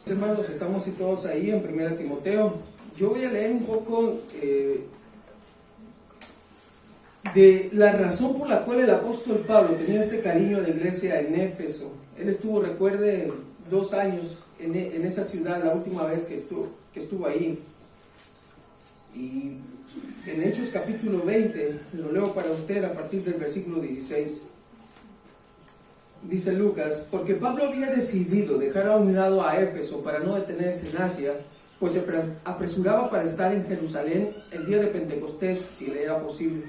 Hermanos, estamos todos ahí en 1 Timoteo. Yo voy a leer un poco de la razón por la cual el apóstol Pablo tenía este cariño a la iglesia en Éfeso. Él estuvo, recuerde, 2 años en esa ciudad, la última vez que estuvo ahí. Y en Hechos capítulo 20, lo leo para usted a partir del versículo 16. Dice Lucas: porque Pablo había decidido dejar a un lado a Éfeso para no detenerse en Asia, pues se apresuraba para estar en Jerusalén el día de Pentecostés, si le era posible.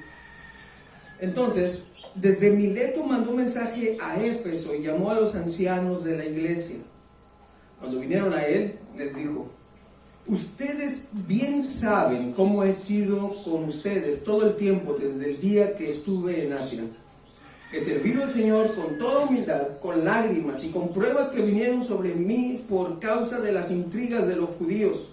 Entonces, desde Mileto mandó mensaje a Éfeso y llamó a los ancianos de la iglesia. Cuando vinieron a él, les dijo: ustedes bien saben cómo he sido con ustedes todo el tiempo desde el día que estuve en Asia. He servido al Señor con toda humildad, con lágrimas y con pruebas que vinieron sobre mí por causa de las intrigas de los judíos.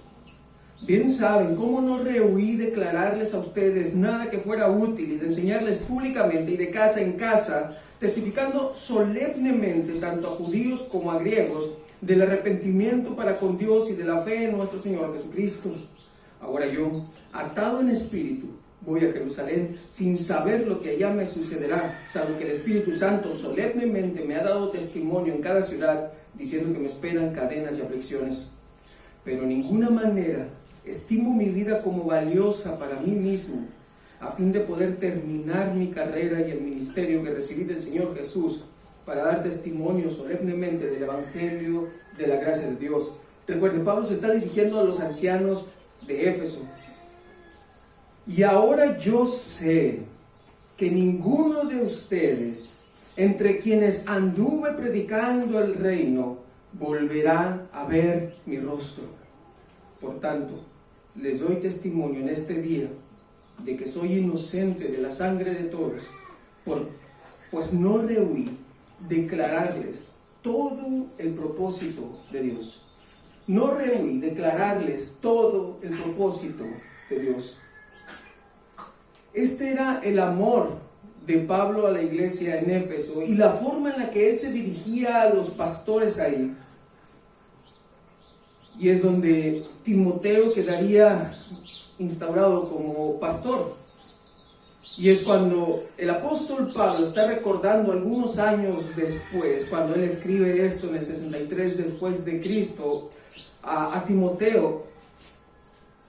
Bien saben cómo no rehuí declararles a ustedes nada que fuera útil y de enseñarles públicamente y de casa en casa, testificando solemnemente tanto a judíos como a griegos del arrepentimiento para con Dios y de la fe en nuestro Señor Jesucristo. Ahora yo, atado en espíritu, voy a Jerusalén sin saber lo que allá me sucederá, salvo que el Espíritu Santo solemnemente me ha dado testimonio en cada ciudad, diciendo que me esperan cadenas y aflicciones. Pero en ninguna manera estimo mi vida como valiosa para mí mismo, a fin de poder terminar mi carrera y el ministerio que recibí del Señor Jesús, para dar testimonio solemnemente del Evangelio de la gracia de Dios. Recuerde, Pablo se está dirigiendo a los ancianos de Éfeso. Y ahora yo sé que ninguno de ustedes, entre quienes anduve predicando el reino, volverá a ver mi rostro. Por tanto, les doy testimonio en este día de que soy inocente de la sangre de todos, pues no rehuí declararles todo el propósito de Dios. No rehuí declararles todo el propósito de Dios. Este era el amor de Pablo a la iglesia en Éfeso y la forma en la que él se dirigía a los pastores ahí. Y es donde Timoteo quedaría instaurado como pastor. Y es cuando el apóstol Pablo está recordando algunos años después, cuando él escribe esto en el 63 después de Cristo, a Timoteo: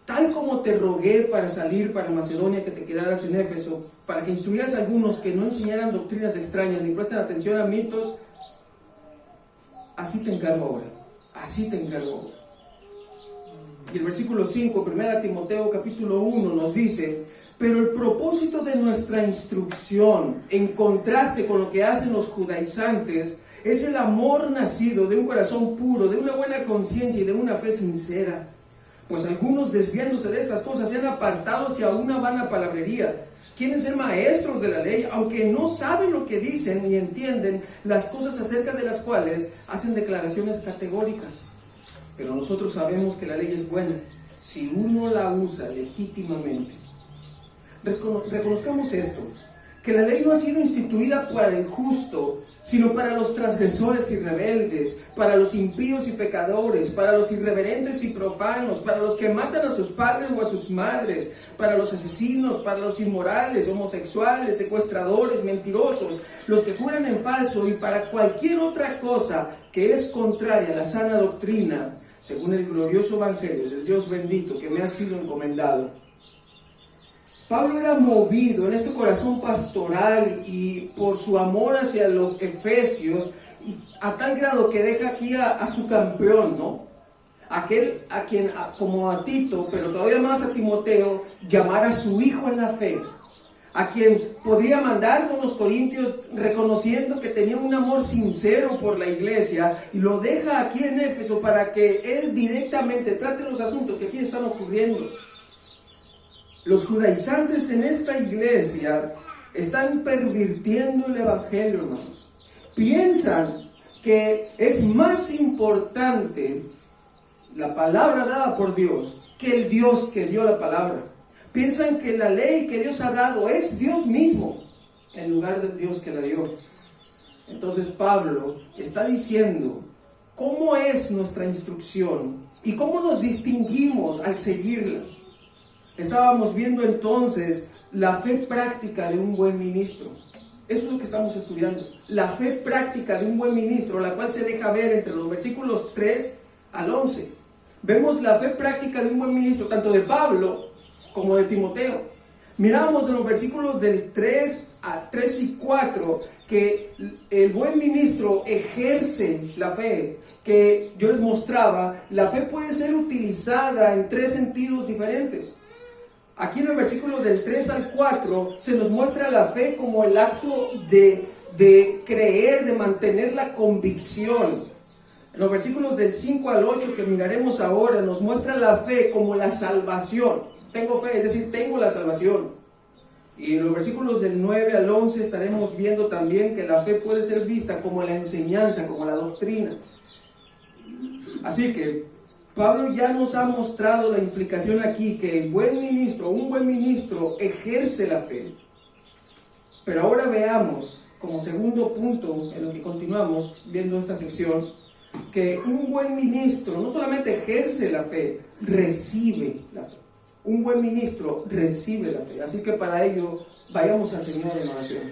tal como te rogué para salir para Macedonia que te quedaras en Éfeso, para que instruyeras a algunos que no enseñaran doctrinas extrañas ni presten atención a mitos, así te encargo ahora, así te encargo ahora. Y el versículo 5, 1 Timoteo capítulo 1 nos dice: pero el propósito de nuestra instrucción, en contraste con lo que hacen los judaizantes, es el amor nacido de un corazón puro, de una buena conciencia y de una fe sincera. Pues algunos, desviándose de estas cosas, se han apartado hacia una vana palabrería. Quieren ser maestros de la ley, aunque no saben lo que dicen ni entienden las cosas acerca de las cuales hacen declaraciones categóricas. Pero nosotros sabemos que la ley es buena si uno la usa legítimamente. Reconozcamos esto, que la ley no ha sido instituida para el justo, sino para los transgresores y rebeldes, para los impíos y pecadores, para los irreverentes y profanos, para los que matan a sus padres o a sus madres, para los asesinos, para los inmorales, homosexuales, secuestradores, mentirosos, los que juran en falso y para cualquier otra cosa que es contraria a la sana doctrina, según el glorioso evangelio del Dios bendito que me ha sido encomendado. Pablo era movido en este corazón pastoral y por su amor hacia los efesios, y a tal grado que deja aquí a su campeón, ¿no? Aquel a quien, como a Tito, pero todavía más a Timoteo, llamar a su hijo en la fe, a quien podría mandar con los corintios reconociendo que tenía un amor sincero por la iglesia, y lo deja aquí en Éfeso para que él directamente trate los asuntos que aquí están ocurriendo. Los judaizantes en esta iglesia están pervirtiendo el evangelio, hermanos. Piensan que es más importante la palabra dada por Dios que el Dios que dio la palabra. Piensan que la ley que Dios ha dado es Dios mismo en lugar del Dios que la dio. Entonces Pablo está diciendo ¿cómo es nuestra instrucción? ¿Y cómo nos distinguimos al seguirla? Estábamos viendo entonces la fe práctica de un buen ministro. Eso es lo que estamos estudiando. La fe práctica de un buen ministro, la cual se deja ver entre los versículos 3 al 11. Vemos la fe práctica de un buen ministro, tanto de Pablo como de Timoteo. Miramos en los versículos del 3 y 4 que el buen ministro ejerce la fe, que yo les mostraba. La fe puede ser utilizada en 3 sentidos diferentes. Aquí en el versículo del 3 al 4 se nos muestra la fe como el acto de creer, de mantener la convicción. En los versículos del 5 al 8 que miraremos ahora nos muestra la fe como la salvación. Tengo fe, es decir, tengo la salvación. Y en los versículos del 9 al 11 estaremos viendo también que la fe puede ser vista como la enseñanza, como la doctrina. Así que Pablo ya nos ha mostrado la implicación aquí que un buen ministro ejerce la fe. Pero ahora veamos, como segundo punto en lo que continuamos viendo esta sección, que un buen ministro no solamente ejerce la fe, recibe la fe. Un buen ministro recibe la fe. Así que para ello, vayamos al Señor en oración.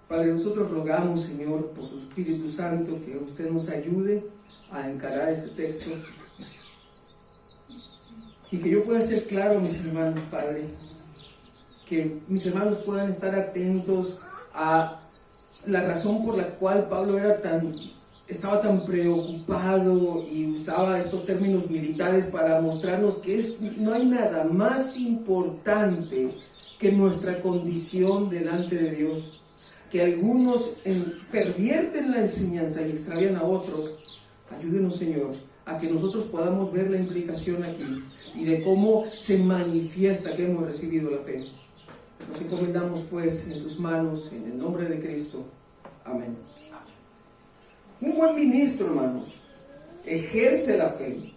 Padre, nosotros rogamos, Señor, por su Espíritu Santo, que usted nos ayude a encarar este texto y que yo pueda ser claro a mis hermanos, Padre, que mis hermanos puedan estar atentos a la razón por la cual Pablo estaba tan preocupado y usaba estos términos militares para mostrarnos que no hay nada más importante que nuestra condición delante de Dios. Que algunos pervierten la enseñanza y extravían a otros. Ayúdenos, Señor, a que nosotros podamos ver la implicación aquí y de cómo se manifiesta que hemos recibido la fe. Nos encomendamos pues en sus manos, en el nombre de Cristo. Amén. Un buen ministro, hermanos, ejerce la fe.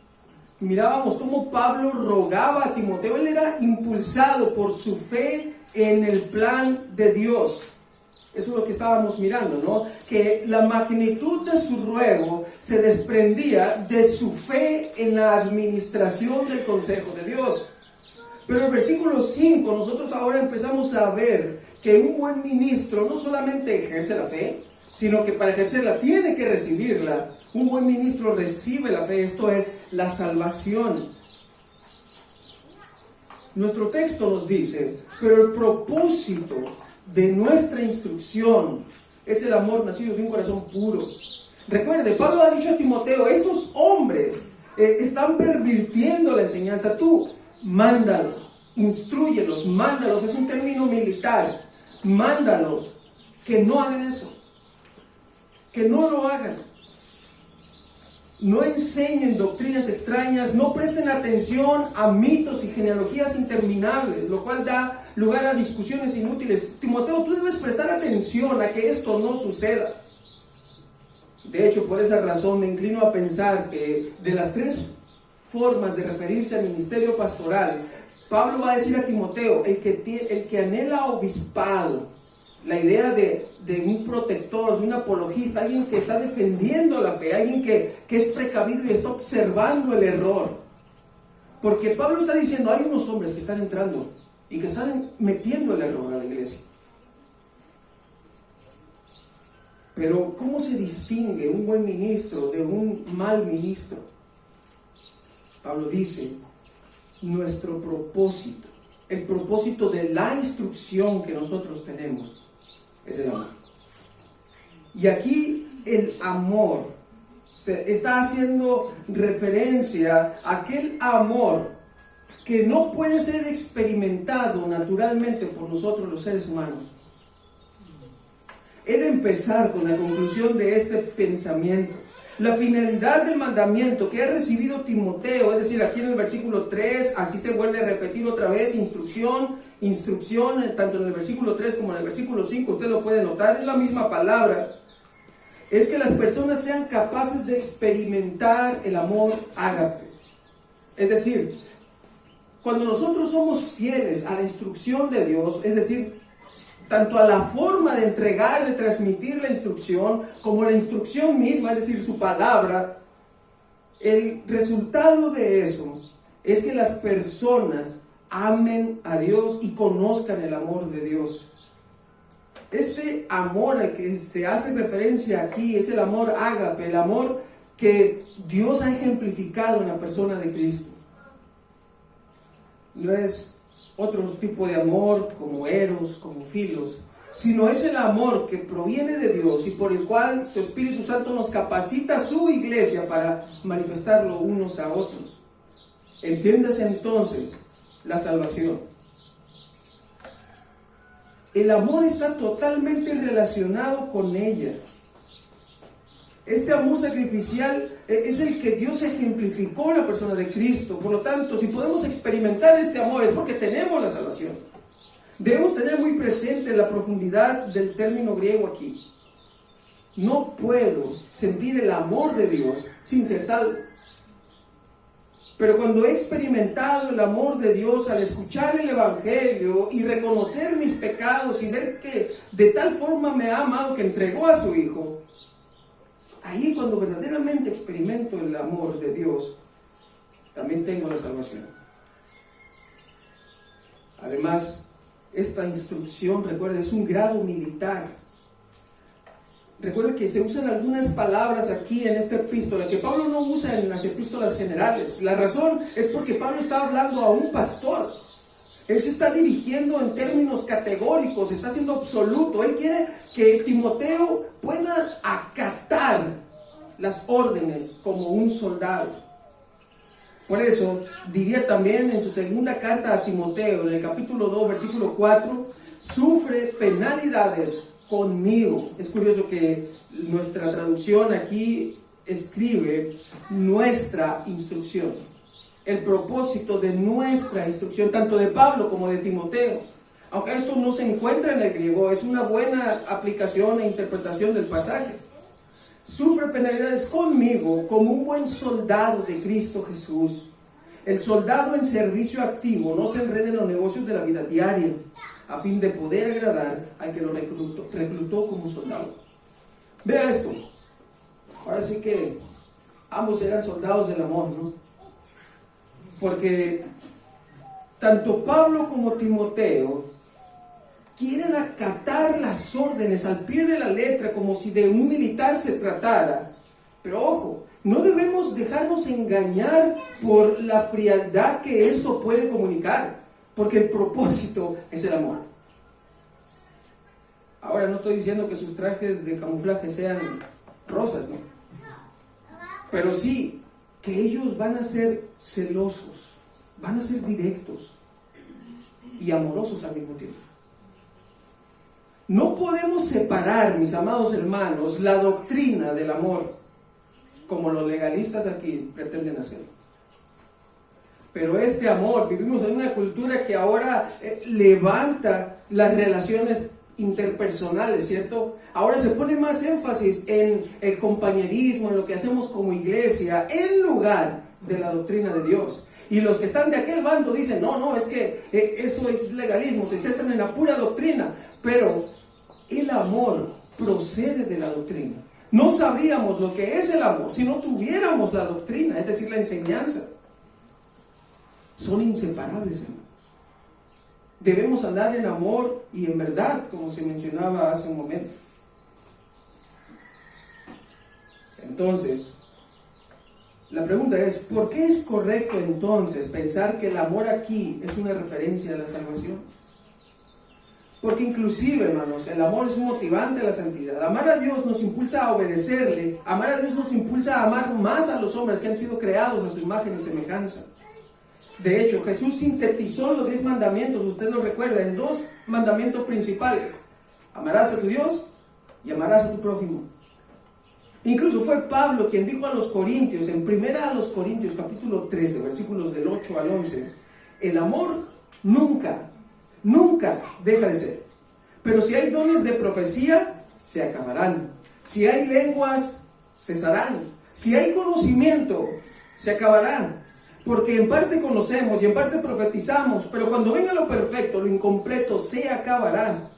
Mirábamos cómo Pablo rogaba a Timoteo. Él era impulsado por su fe en el plan de Dios. Eso es lo que estábamos mirando, ¿no? Que la magnitud de su ruego se desprendía de su fe en la administración del consejo de Dios. Pero en el versículo 5 nosotros ahora empezamos a ver que un buen ministro no solamente ejerce la fe, sino que para ejercerla tiene que recibirla. Un buen ministro recibe la fe, esto es la salvación. Nuestro texto nos dice, pero el propósito de nuestra instrucción es el amor nacido de un corazón puro. Recuerde, Pablo ha dicho a Timoteo, estos hombres están pervirtiendo la enseñanza. Tú, mándalos, instrúyelos, mándalos, es un término militar. Mándalos que no hagan eso, que no lo hagan. No enseñen doctrinas extrañas, no presten atención a mitos y genealogías interminables, lo cual da lugar a discusiones inútiles. Timoteo, tú debes prestar atención a que esto no suceda. De hecho, por esa razón me inclino a pensar que de las 3 formas de referirse al ministerio pastoral, Pablo va a decir a Timoteo, el que anhela obispado, la idea de un protector, de un apologista, alguien que está defendiendo la fe, alguien que es precavido y está observando el error. Porque Pablo está diciendo, hay unos hombres que están entrando y que están metiendo el error a la iglesia. Pero ¿cómo se distingue un buen ministro de un mal ministro? Pablo dice, nuestro propósito, el propósito de la instrucción que nosotros tenemos, es el amor. Y aquí el amor se está haciendo referencia a aquel amor que no puede ser experimentado naturalmente por nosotros los seres humanos. He de empezar con la conclusión de este pensamiento. La finalidad del mandamiento que ha recibido Timoteo, es decir, aquí en el versículo 3, así se vuelve a repetir otra vez, instrucción, tanto en el versículo 3 como en el versículo 5, usted lo puede notar, es la misma palabra, es que las personas sean capaces de experimentar el amor ágape. Es decir, cuando nosotros somos fieles a la instrucción de Dios, es decir, tanto a la forma de entregar, de transmitir la instrucción, como la instrucción misma, es decir, su palabra. El resultado de eso es que las personas amen a Dios y conozcan el amor de Dios. Este amor al que se hace referencia aquí es el amor ágape, el amor que Dios ha ejemplificado en la persona de Cristo. No es otro tipo de amor como eros, como filos, sino es el amor que proviene de Dios y por el cual su Espíritu Santo nos capacita a su iglesia para manifestarlo unos a otros. Entiéndase entonces la salvación. El amor está totalmente relacionado con ella. Este amor sacrificial es el que Dios ejemplificó en la persona de Cristo. Por lo tanto, si podemos experimentar este amor es porque tenemos la salvación. Debemos tener muy presente la profundidad del término griego aquí. No puedo sentir el amor de Dios sin ser salvo. Pero cuando he experimentado el amor de Dios al escuchar el Evangelio y reconocer mis pecados y ver que de tal forma me ha amado que entregó a su Hijo, ahí cuando verdaderamente experimento el amor de Dios, también tengo la salvación. Además, esta instrucción, recuerda, es un grado militar. Recuerda que se usan algunas palabras aquí en esta epístola que Pablo no usa en las epístolas generales. La razón es porque Pablo está hablando a un pastor. Él se está dirigiendo en términos categóricos, está siendo absoluto. Él quiere que Timoteo pueda acatar las órdenes como un soldado. Por eso diría también en su segunda carta a Timoteo, en el capítulo 2, versículo 4, sufre penalidades conmigo. Es curioso que nuestra traducción aquí escribe nuestra instrucción. El propósito de nuestra instrucción, tanto de Pablo como de Timoteo. Aunque esto no se encuentra en el griego, es una buena aplicación e interpretación del pasaje. Sufre penalidades conmigo como un buen soldado de Cristo Jesús. El soldado en servicio activo no se enreda en los negocios de la vida diaria, a fin de poder agradar al que lo reclutó como soldado. Vea esto. Ahora sí que ambos eran soldados del amor, ¿no? Porque tanto Pablo como Timoteo quieren acatar las órdenes al pie de la letra como si de un militar se tratara. Pero ojo, no debemos dejarnos engañar por la frialdad que eso puede comunicar, porque el propósito es el amor. Ahora no estoy diciendo que sus trajes de camuflaje sean rosas, ¿no? Pero sí que ellos van a ser celosos, van a ser directos y amorosos al mismo tiempo. No podemos separar, mis amados hermanos, la doctrina del amor, como los legalistas aquí pretenden hacerlo. Pero este amor, vivimos en una cultura que ahora levanta las relaciones interpersonales, ¿cierto? Ahora se pone más énfasis en el compañerismo, en lo que hacemos como iglesia, en lugar de la doctrina de Dios. Y los que están de aquel bando dicen, no, es que eso es legalismo, se centran en la pura doctrina. Pero el amor procede de la doctrina. No sabríamos lo que es el amor si no tuviéramos la doctrina, es decir, la enseñanza. Son inseparables, hermanos. Debemos andar en amor y en verdad, como se mencionaba hace un momento. Entonces, la pregunta es, ¿por qué es correcto entonces pensar que el amor aquí es una referencia a la salvación? Porque inclusive, hermanos, el amor es un motivante a la santidad. Amar a Dios nos impulsa a obedecerle. Amar a Dios nos impulsa a amar más a los hombres que han sido creados a su imagen y semejanza. De hecho, Jesús sintetizó los 10 mandamientos, usted lo recuerda, en 2 mandamientos principales. Amarás a tu Dios y amarás a tu prójimo. Incluso fue Pablo quien dijo a los Corintios, en 1 Corintios capítulo 13, versículos del 8 al 11, el amor nunca deja de ser. Pero si hay dones de profecía, se acabarán. Si hay lenguas, cesarán. Si hay conocimiento, se acabarán. Porque en parte conocemos y en parte profetizamos, pero cuando venga lo perfecto, lo incompleto se acabará.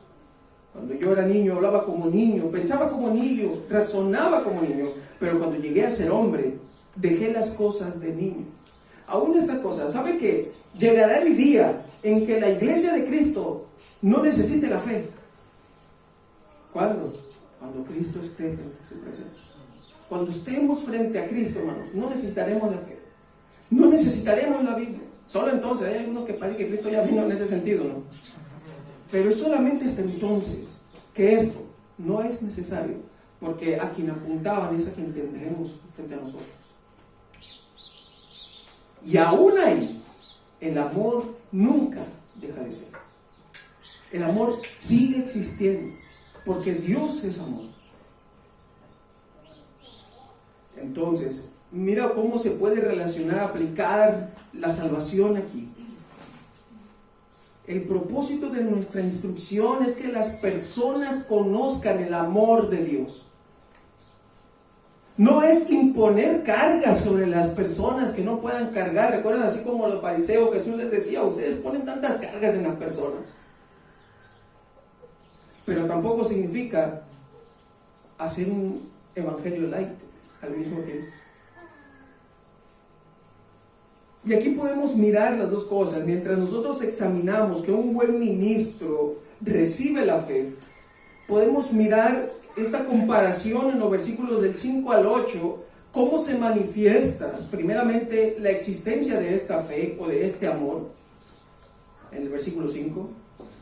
Cuando yo era niño, hablaba como niño, pensaba como niño, razonaba como niño, pero cuando llegué a ser hombre, dejé las cosas de niño. Aún esta cosa, ¿sabe qué? Llegará el día en que la iglesia de Cristo no necesite la fe. ¿Cuándo? Cuando Cristo esté frente a su presencia. Cuando estemos frente a Cristo, hermanos, no necesitaremos la fe. No necesitaremos la Biblia. Solo entonces, hay algunos que parece que Cristo ya vino en ese sentido, ¿no? Pero es solamente hasta entonces que esto no es necesario, porque a quien apuntaban es a quien tendremos frente a nosotros. Y aún ahí, el amor nunca deja de ser. El amor sigue existiendo, porque Dios es amor. Entonces, mira cómo se puede relacionar, aplicar la salvación aquí. El propósito de nuestra instrucción es que las personas conozcan el amor de Dios. No es imponer cargas sobre las personas que no puedan cargar. Recuerdan, así como los fariseos, Jesús les decía, ustedes ponen tantas cargas en las personas. Pero tampoco significa hacer un evangelio light al mismo tiempo. Y aquí podemos mirar las dos cosas. Mientras nosotros examinamos que un buen ministro recibe la fe, podemos mirar esta comparación en los versículos del 5 al 8, cómo se manifiesta primeramente la existencia de esta fe o de este amor, en el versículo 5,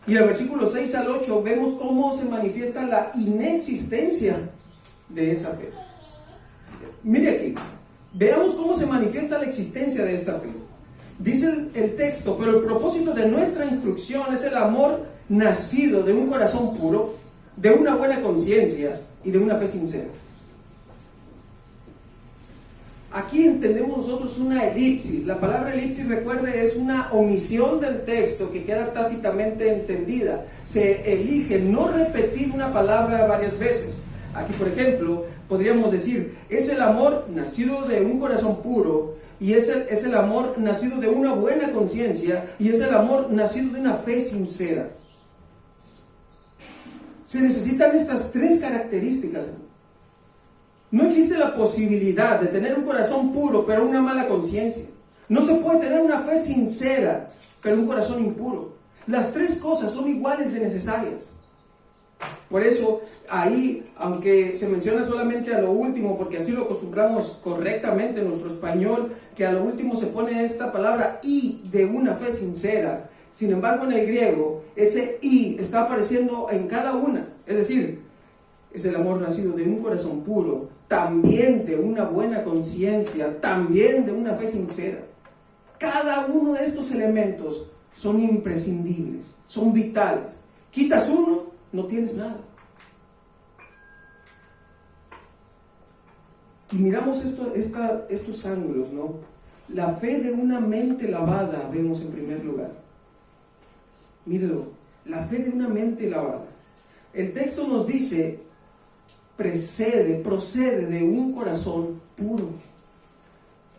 y en el versículo 6 al 8 vemos cómo se manifiesta la inexistencia de esa fe. Mire aquí, veamos cómo se manifiesta la existencia de esta fe. Dice el texto, pero el propósito de nuestra instrucción es el amor nacido de un corazón puro, de una buena conciencia y de una fe sincera. Aquí entendemos nosotros una elipsis. La palabra elipsis, recuerde, es una omisión del texto que queda tácitamente entendida. Se elige no repetir una palabra varias veces. Aquí, por ejemplo, podríamos decir, es el amor nacido de un corazón puro, y es el amor nacido de una buena conciencia, y es el amor nacido de una fe sincera. Se necesitan estas tres características. No existe la posibilidad de tener un corazón puro pero una mala conciencia. No se puede tener una fe sincera pero un corazón impuro. Las tres cosas son iguales de necesarias. Por eso ahí, aunque se menciona solamente a lo último, porque así lo acostumbramos correctamente en nuestro español, que a lo último se pone esta palabra y de una fe sincera. Sin embargo, en el griego, ese y está apareciendo en cada una. Es decir, es el amor nacido de un corazón puro, también de una buena conciencia, también de una fe sincera. Cada uno de estos elementos son imprescindibles, son vitales. Quitas uno, no tienes nada. Y miramos estos ángulos, ¿no? La fe de una mente lavada, vemos en primer lugar. Mírelo, la fe de una mente lavada. El texto nos dice, procede de un corazón puro.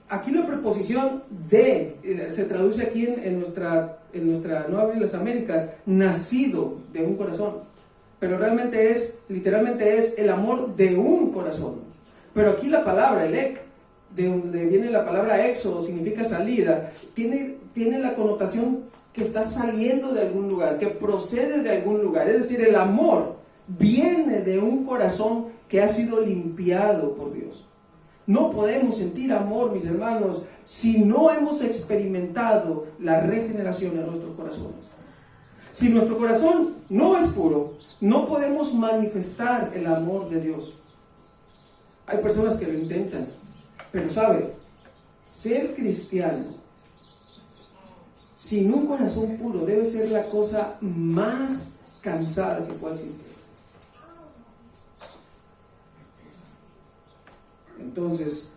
Aquí la preposición de, se traduce aquí en nuestra Nueva Biblia de las Américas, nacido de un corazón. Pero realmente literalmente es el amor de un corazón. Pero aquí la palabra, el ek, de donde viene la palabra éxodo, significa salida, tiene la connotación que está saliendo de algún lugar, que procede de algún lugar. Es decir, el amor viene de un corazón que ha sido limpiado por Dios. No podemos sentir amor, mis hermanos, si no hemos experimentado la regeneración en nuestros corazones. Si nuestro corazón no es puro, no podemos manifestar el amor de Dios. Hay personas que lo intentan, pero sabe, ser cristiano sin un corazón puro debe ser la cosa más cansada que pueda existir. Entonces,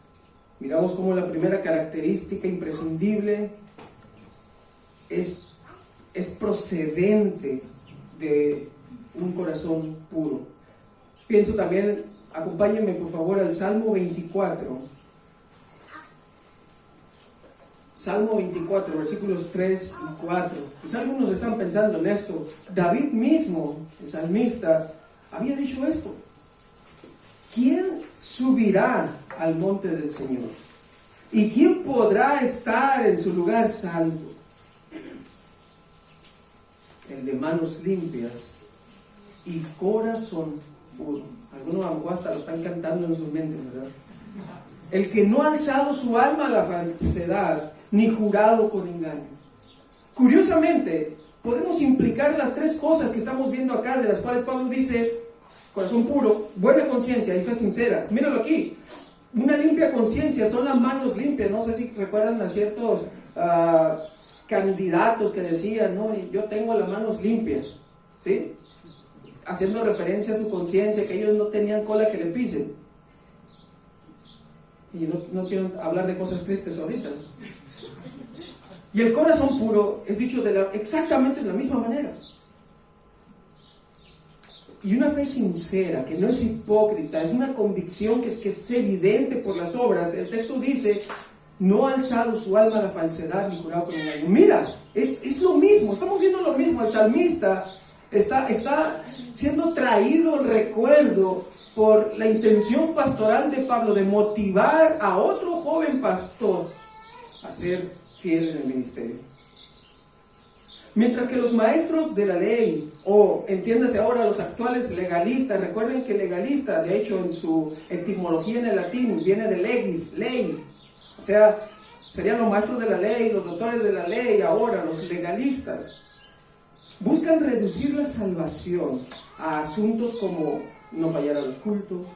miramos cómo la primera característica imprescindible es procedente de un corazón puro. Pienso también, acompáñenme por favor al Salmo 24. Salmo 24, versículos 3 y 4. Quizá algunos están pensando en esto. David mismo, el salmista, había dicho esto: ¿quién subirá al monte del Señor? ¿Y quién podrá estar en su lugar santo? El de manos limpias y corazón puro. Algunos a lo mejor hasta lo están cantando en sus mentes, ¿verdad? El que no ha alzado su alma a la falsedad, ni jurado con engaño. Curiosamente, podemos implicar las tres cosas que estamos viendo acá, de las cuales Pablo dice: corazón puro, buena conciencia y fe sincera. Míralo aquí. Una limpia conciencia son las manos limpias. No sé si recuerdan a ciertos candidatos que decían, ¿no? Yo tengo las manos limpias, ¿sí? Haciendo referencia a su conciencia, que ellos no tenían cola que le pisen. Y no quiero hablar de cosas tristes ahorita. Y el corazón puro es dicho exactamente de la misma manera. Y una fe sincera, que no es hipócrita, es una convicción que es evidente por las obras. El texto dice: no ha alzado su alma a la falsedad ni jurado con engaño. Mira, es lo mismo, estamos viendo lo mismo. El salmista está siendo traído el recuerdo por la intención pastoral de Pablo de motivar a otro joven pastor a ser fiel en el ministerio. Mientras que los maestros de la ley, o entiéndase ahora los actuales legalistas, recuerden que legalista, de hecho en su etimología en el latín, viene de legis, ley, o sea, serían los maestros de la ley, los doctores de la ley, ahora los legalistas, buscan reducir la salvación a asuntos como no fallar a los cultos,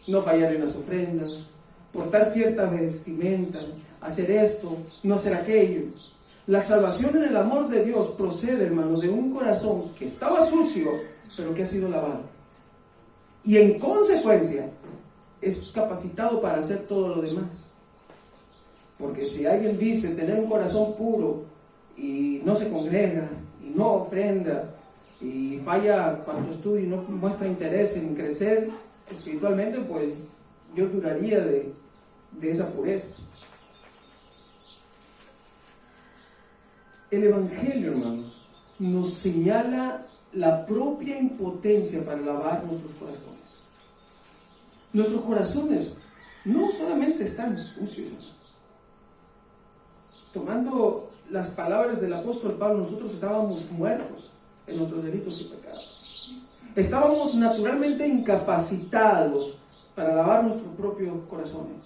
no fallar en las ofrendas, portar cierta vestimenta, hacer esto, no hacer aquello. La salvación en el amor de Dios procede, hermano, de un corazón que estaba sucio, pero que ha sido lavado. Y en consecuencia, es capacitado para hacer todo lo demás. Porque si alguien dice tener un corazón puro y no se congrega, y no ofrenda, y falla cuando estudia y no muestra interés en crecer espiritualmente, pues yo duraría de esa pureza. El Evangelio, hermanos, nos señala la propia impotencia para lavar nuestros corazones. Nuestros corazones no solamente están sucios. Tomando las palabras del apóstol Pablo, nosotros estábamos muertos en nuestros delitos y pecados. Estábamos naturalmente incapacitados para lavar nuestros propios corazones.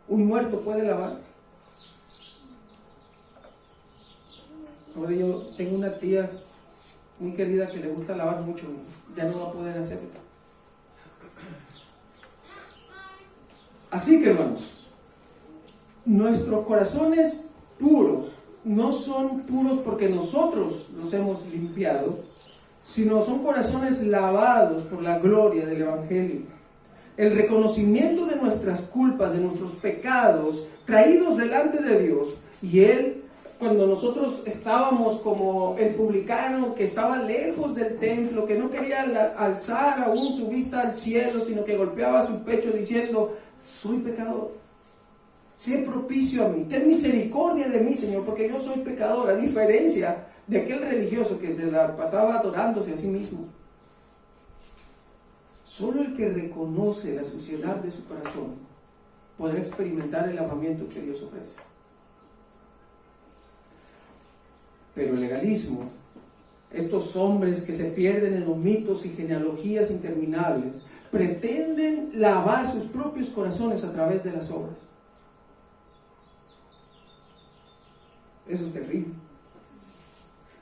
¿Un muerto puede lavar? Ahora yo tengo una tía muy querida que le gusta lavar mucho, ya no va a poder hacerlo. Así que, hermanos, nuestros corazones puros no son puros porque nosotros los hemos limpiado, sino son corazones lavados por la gloria del Evangelio. El reconocimiento de nuestras culpas, de nuestros pecados, traídos delante de Dios, y Él, cuando nosotros estábamos como el publicano que estaba lejos del templo, que no quería alzar aún su vista al cielo, sino que golpeaba su pecho diciendo: soy pecador, sé propicio a mí, ten misericordia de mí, Señor, porque yo soy pecador, a diferencia de aquel religioso que se la pasaba adorándose a sí mismo. Solo el que reconoce la suciedad de su corazón podrá experimentar el lavamiento que Dios ofrece. Pero el legalismo, estos hombres que se pierden en los mitos y genealogías interminables, pretenden lavar sus propios corazones a través de las obras. Eso es terrible.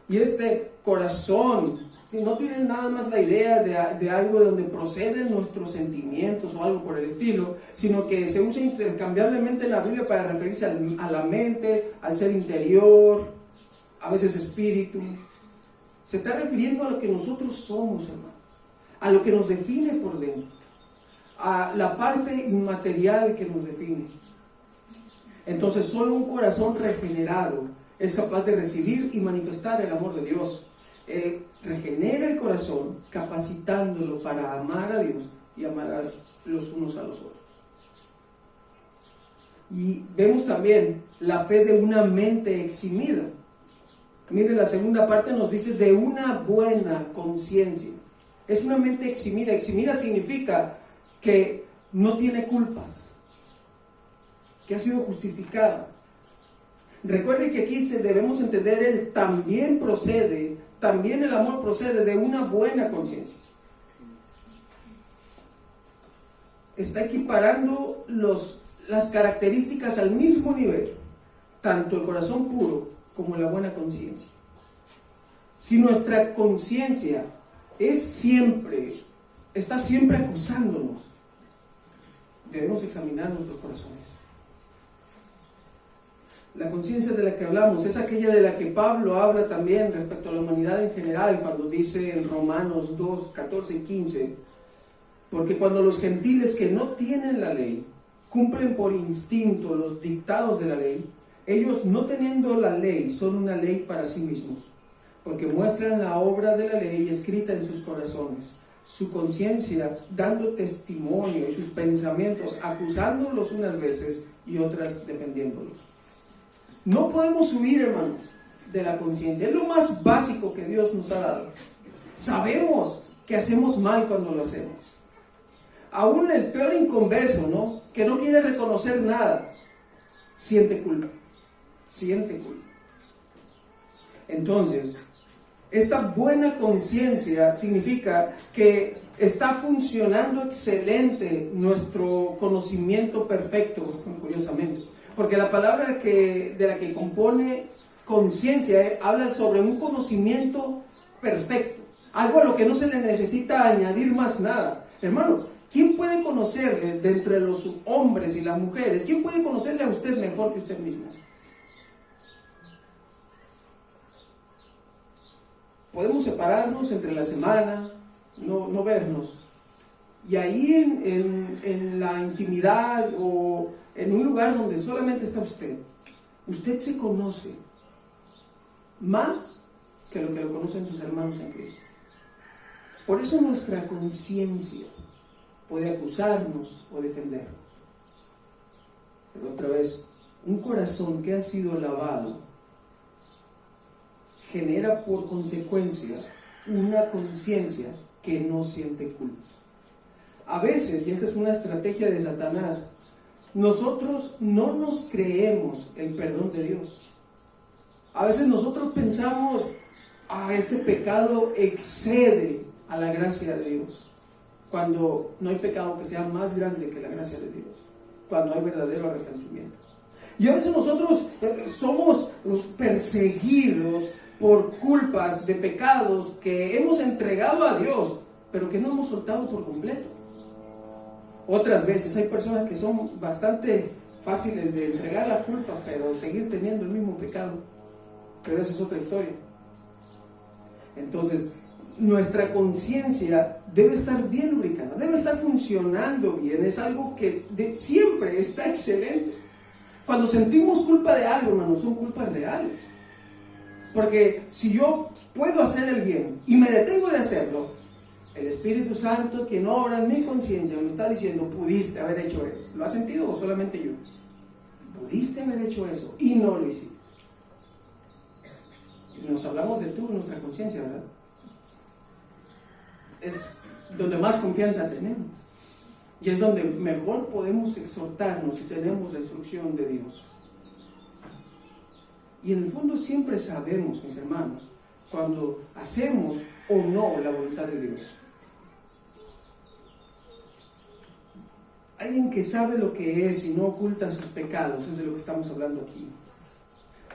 Y este corazón no tiene nada más la idea de algo de donde proceden nuestros sentimientos o algo por el estilo, sino que se usa intercambiablemente en la Biblia para referirse a la mente, al ser interior, a veces espíritu. Se está refiriendo a lo que nosotros somos, hermano, a lo que nos define por dentro, a la parte inmaterial que nos define. Entonces solo un corazón regenerado es capaz de recibir y manifestar el amor de Dios. Él regenera el corazón capacitándolo para amar a Dios y amar a los unos a los otros. Y vemos también la fe de una mente eximida. Mire, la segunda parte nos dice de una buena conciencia. Es una mente eximida. Eximida significa que no tiene culpas, que ha sido justificada. Recuerde que aquí debemos entender el también el amor procede de una buena conciencia. Está equiparando las características al mismo nivel, tanto el corazón puro como la buena conciencia. Si nuestra conciencia está siempre acusándonos, debemos examinar nuestros corazones. La conciencia de la que hablamos es aquella de la que Pablo habla también respecto a la humanidad en general, cuando dice en Romanos 2, 14 y 15, porque cuando los gentiles que no tienen la ley cumplen por instinto los dictados de la ley, ellos no teniendo la ley son una ley para sí mismos, porque muestran la obra de la ley escrita en sus corazones, su conciencia dando testimonio y sus pensamientos acusándolos unas veces y otras defendiéndolos. No podemos huir, hermano, de la conciencia. Es lo más básico que Dios nos ha dado. Sabemos que hacemos mal cuando lo hacemos. Aún el peor inconverso, ¿no?, que no quiere reconocer nada, siente culpa. Entonces, esta buena conciencia significa que está funcionando excelente nuestro conocimiento perfecto, curiosamente, porque la palabra de la que compone conciencia habla sobre un conocimiento perfecto, algo a lo que no se le necesita añadir más nada. Hermano, ¿quién puede conocerle de entre los hombres y las mujeres? ¿Quién puede conocerle a usted mejor que usted mismo? Podemos separarnos entre la semana, no vernos. Y ahí en la intimidad o en un lugar donde solamente está usted se conoce más que lo conocen sus hermanos en Cristo. Por eso nuestra conciencia puede acusarnos o defendernos. Pero otra vez, un corazón que ha sido lavado genera por consecuencia una conciencia que no siente culpa. A veces, y esta es una estrategia de Satanás, nosotros no nos creemos el perdón de Dios. A veces nosotros pensamos, este pecado excede a la gracia de Dios, cuando no hay pecado que sea más grande que la gracia de Dios, cuando hay verdadero arrepentimiento. Y a veces nosotros somos perseguidos por culpas de pecados que hemos entregado a Dios, pero que no hemos soltado por completo. Otras veces hay personas que son bastante fáciles de entregar la culpa, pero seguir teniendo el mismo pecado. Pero esa es otra historia. Entonces, nuestra conciencia debe estar bien lubricada, debe estar funcionando bien. Es algo que siempre está excelente. Cuando sentimos culpa de algo, hermanos, son culpas reales. Porque si yo puedo hacer el bien y me detengo de hacerlo, el Espíritu Santo, quien obra en mi conciencia, me está diciendo, pudiste haber hecho eso. ¿Lo has sentido o solamente yo? Pudiste haber hecho eso y no lo hiciste. Y nos hablamos de tú, nuestra conciencia, ¿verdad? Es donde más confianza tenemos. Y es donde mejor podemos exhortarnos si tenemos la instrucción de Dios. Y en el fondo siempre sabemos, mis hermanos, cuando hacemos o no la voluntad de Dios. Alguien que sabe lo que es y no oculta sus pecados, es de lo que estamos hablando aquí.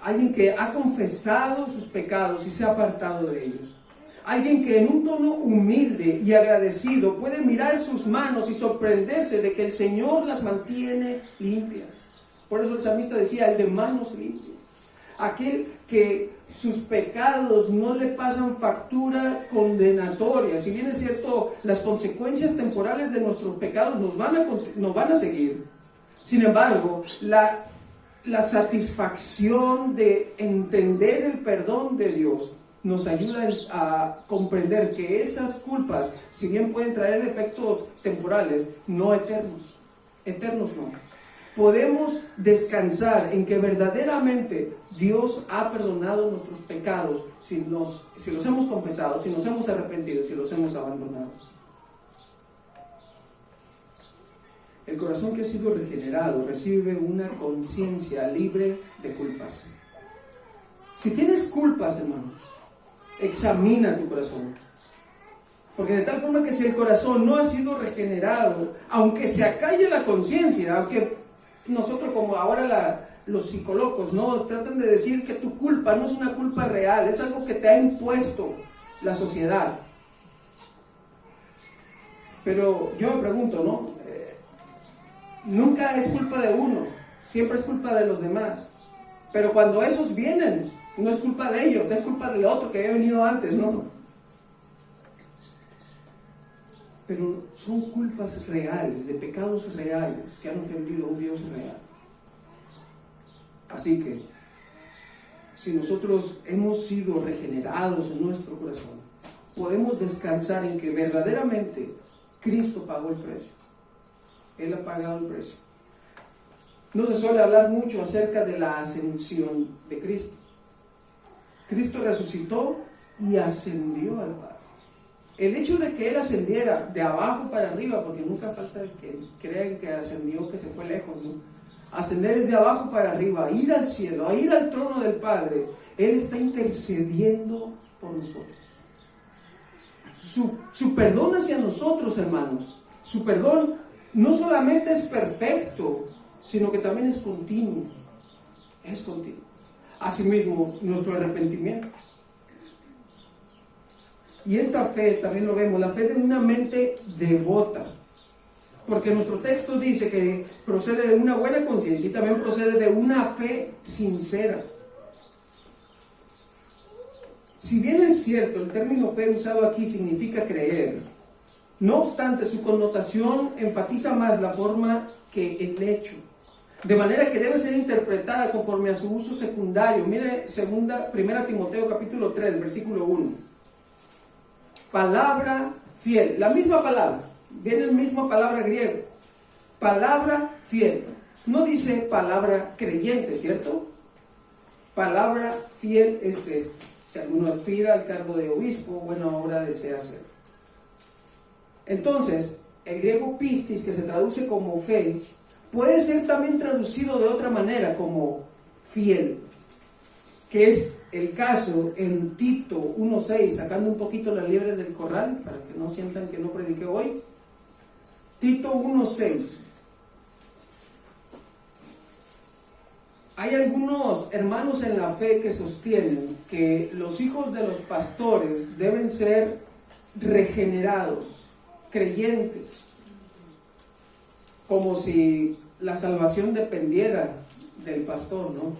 Alguien que ha confesado sus pecados y se ha apartado de ellos. Alguien que en un tono humilde y agradecido puede mirar sus manos y sorprenderse de que el Señor las mantiene limpias. Por eso el salmista decía, el de manos limpias. Aquel que sus pecados no le pasan factura condenatoria. Si bien es cierto, las consecuencias temporales de nuestros pecados nos van a seguir. Sin embargo, la satisfacción de entender el perdón de Dios nos ayuda a comprender que esas culpas, si bien pueden traer efectos temporales, no eternos. Eternos no. podemos descansar en que verdaderamente Dios ha perdonado nuestros pecados si los hemos confesado, si nos hemos arrepentido, si los hemos abandonado. El corazón que ha sido regenerado recibe una conciencia libre de culpas. Si tienes culpas, hermano, examina tu corazón. Porque de tal forma que si el corazón no ha sido regenerado, aunque se acalle la conciencia, aunque nosotros como ahora los psicólogos, ¿no?, tratan de decir que tu culpa no es una culpa real, es algo que te ha impuesto la sociedad. Pero yo me pregunto, ¿no? Nunca es culpa de uno, siempre es culpa de los demás. Pero cuando esos vienen, no es culpa de ellos, es culpa del otro que había venido antes, ¿no? Pero son culpas reales, de pecados reales, que han ofendido a un Dios real. Así que, si nosotros hemos sido regenerados en nuestro corazón, podemos descansar en que verdaderamente Cristo pagó el precio. Él ha pagado el precio. No se suele hablar mucho acerca de la ascensión de Cristo. Cristo resucitó y ascendió al Padre. El hecho de que Él ascendiera de abajo para arriba, porque nunca falta que crean que ascendió, que se fue lejos, ¿no? Ascender es de abajo para arriba, ir al cielo, a ir al trono del Padre. Él está intercediendo por nosotros. Su perdón hacia nosotros, hermanos, su perdón no solamente es perfecto, sino que también es continuo. Es continuo. Asimismo, nuestro arrepentimiento. Y esta fe, también lo vemos, la fe de una mente devota. Porque nuestro texto dice que procede de una buena conciencia y también procede de una fe sincera. Si bien es cierto, el término fe usado aquí significa creer, no obstante, su connotación enfatiza más la forma que el hecho. De manera que debe ser interpretada conforme a su uso secundario. Mire 1 Timoteo capítulo 3, versículo 1. Palabra fiel, la misma palabra, viene la misma palabra griego, palabra fiel, no dice palabra creyente, ¿cierto? Palabra fiel es esto. Si alguno aspira al cargo de obispo, buena obra desea hacer. Entonces, el griego pistis, que se traduce como fe, puede ser también traducido de otra manera como fiel, que es el caso en Tito 1:6, sacando un poquito la liebre del corral, para que no sientan que no prediqué hoy. Tito 1:6. Hay algunos hermanos en la fe que sostienen que los hijos de los pastores deben ser regenerados, creyentes, como si la salvación dependiera del pastor, ¿no?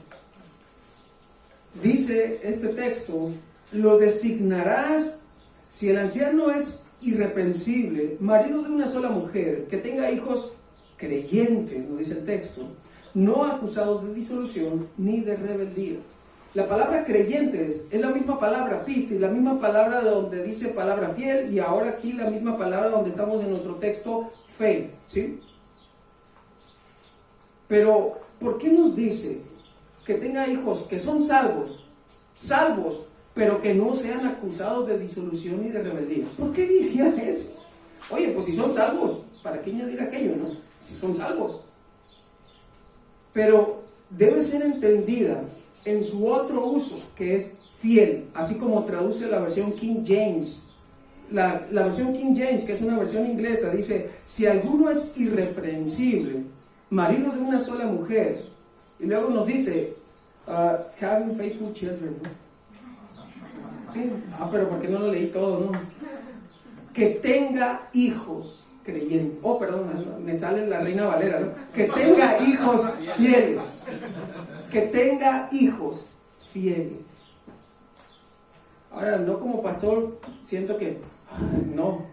Dice este texto: lo designarás si el anciano es irreprensible, marido de una sola mujer, que tenga hijos creyentes, nos dice el texto, no acusados de disolución ni de rebeldía. La palabra creyentes es la misma palabra pistis, la misma palabra donde dice palabra fiel, y ahora aquí la misma palabra donde estamos en nuestro texto, fe, ¿sí? Pero, ¿por qué nos dice que tenga hijos que son salvos, pero que no sean acusados de disolución y de rebeldía? ¿Por qué diría eso? Oye, pues si son salvos, ¿para qué añadir aquello, no? Si son salvos. Pero debe ser entendida en su otro uso, que es fiel, así como traduce la versión King James. La versión King James, que es una versión inglesa, dice: si alguno es irreprensible, marido de una sola mujer, y luego nos dice having faithful children, ¿no? Sí, pero ¿por qué no lo leí todo, no? Que tenga hijos creyentes. Oh, perdón, me sale la Reina Valera, ¿no? Que tenga hijos fieles. Que tenga hijos fieles. Ahora, no como pastor siento que no,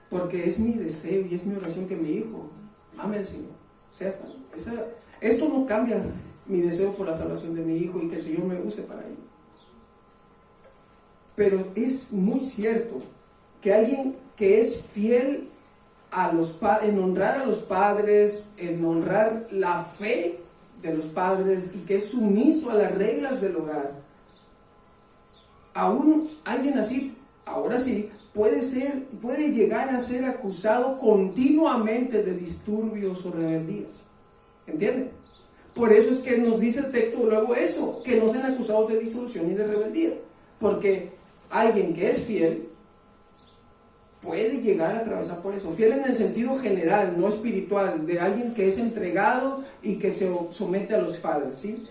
porque es mi deseo y es mi oración que mi hijo ame al Señor, sea salvo. Esto no cambia mi deseo por la salvación de mi hijo y que el Señor me use para ello. Pero es muy cierto que alguien que es fiel en honrar a los padres, en honrar la fe de los padres y que es sumiso a las reglas del hogar, aún alguien así, ahora sí, puede llegar a ser acusado continuamente de disturbios o rebeldías. ¿Entienden? Por eso es que nos dice el texto luego eso, que no sean acusados de disolución y de rebeldía, porque alguien que es fiel puede llegar a atravesar por eso. Fiel en el sentido general, no espiritual, de alguien que es entregado y que se somete a los padres, ¿sí?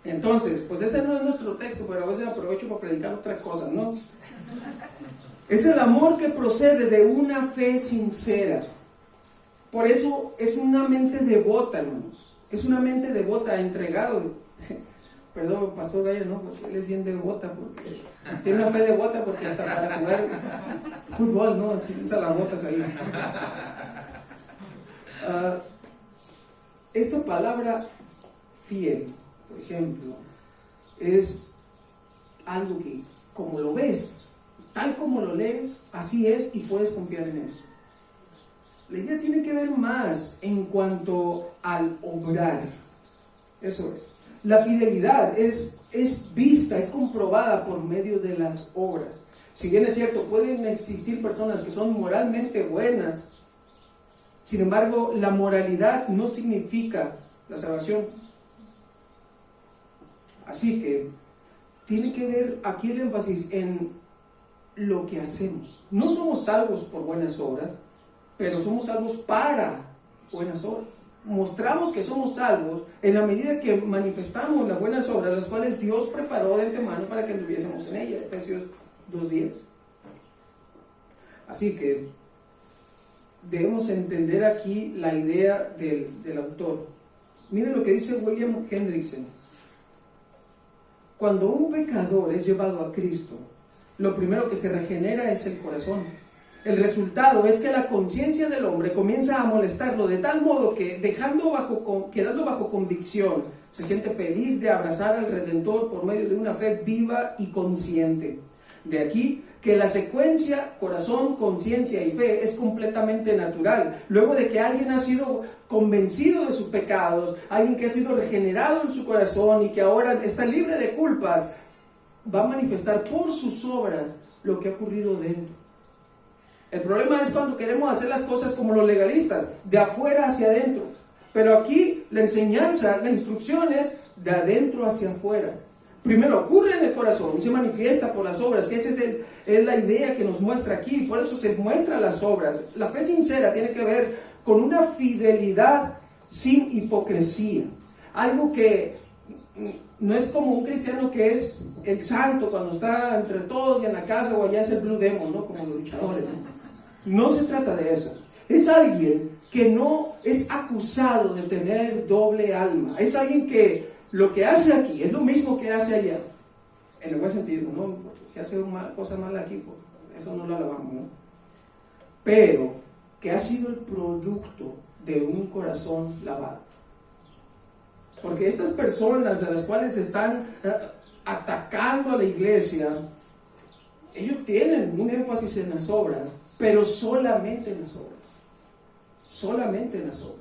Entonces, pues ese no es nuestro texto, pero a veces aprovecho para predicar otras cosas, ¿no? Es el amor que procede de una fe sincera. Por eso es una mente devota, hermanos. Es una mente devota, entregado. Perdón, Pastor Gaya, no, pues él es bien devota, porque tiene una fe devota, porque hasta para jugar fútbol, ¿no? Se usa las botas ahí. Esta palabra fiel, por ejemplo, es algo que, como lo ves, tal como lo lees, así es y puedes confiar en eso. La idea tiene que ver más en cuanto al obrar. Eso es. La fidelidad es vista, es comprobada por medio de las obras. Si bien es cierto, pueden existir personas que son moralmente buenas, sin embargo, la moralidad no significa la salvación. Así que tiene que ver aquí el énfasis en lo que hacemos. No somos salvos por buenas obras, pero somos salvos para buenas obras. Mostramos que somos salvos en la medida que manifestamos las buenas obras, las cuales Dios preparó de antemano para que anduviésemos en ellas. Efesios 2:10. Así que debemos entender aquí la idea del autor. Miren lo que dice William Hendrickson. Cuando un pecador es llevado a Cristo, lo primero que se regenera es el corazón. El resultado es que la conciencia del hombre comienza a molestarlo de tal modo que, quedando bajo convicción, se siente feliz de abrazar al Redentor por medio de una fe viva y consciente. De aquí que la secuencia corazón, conciencia y fe es completamente natural. Luego de que alguien ha sido convencido de sus pecados, alguien que ha sido regenerado en su corazón y que ahora está libre de culpas, va a manifestar por sus obras lo que ha ocurrido dentro. El problema es cuando queremos hacer las cosas como los legalistas, de afuera hacia adentro. Pero aquí la enseñanza, la instrucción es de adentro hacia afuera. Primero ocurre en el corazón y se manifiesta por las obras, que esa es la idea que nos muestra aquí, por eso se muestran las obras. La fe sincera tiene que ver con una fidelidad sin hipocresía. Algo que no es como un cristiano que es el santo cuando está entre todos y en la casa, o allá es el Blue Demon, ¿no? Como los luchadores, ¿no? No se trata de eso. Es alguien que no es acusado de tener doble alma. Es alguien que lo que hace aquí es lo mismo que hace allá. En el buen sentido, ¿no? Porque si hace una cosa mala aquí, pues eso no lo alabamos, ¿no? Pero que ha sido el producto de un corazón lavado. Porque estas personas de las cuales están atacando a la iglesia, ellos tienen un énfasis en las obras, pero solamente en las obras. Solamente en las obras.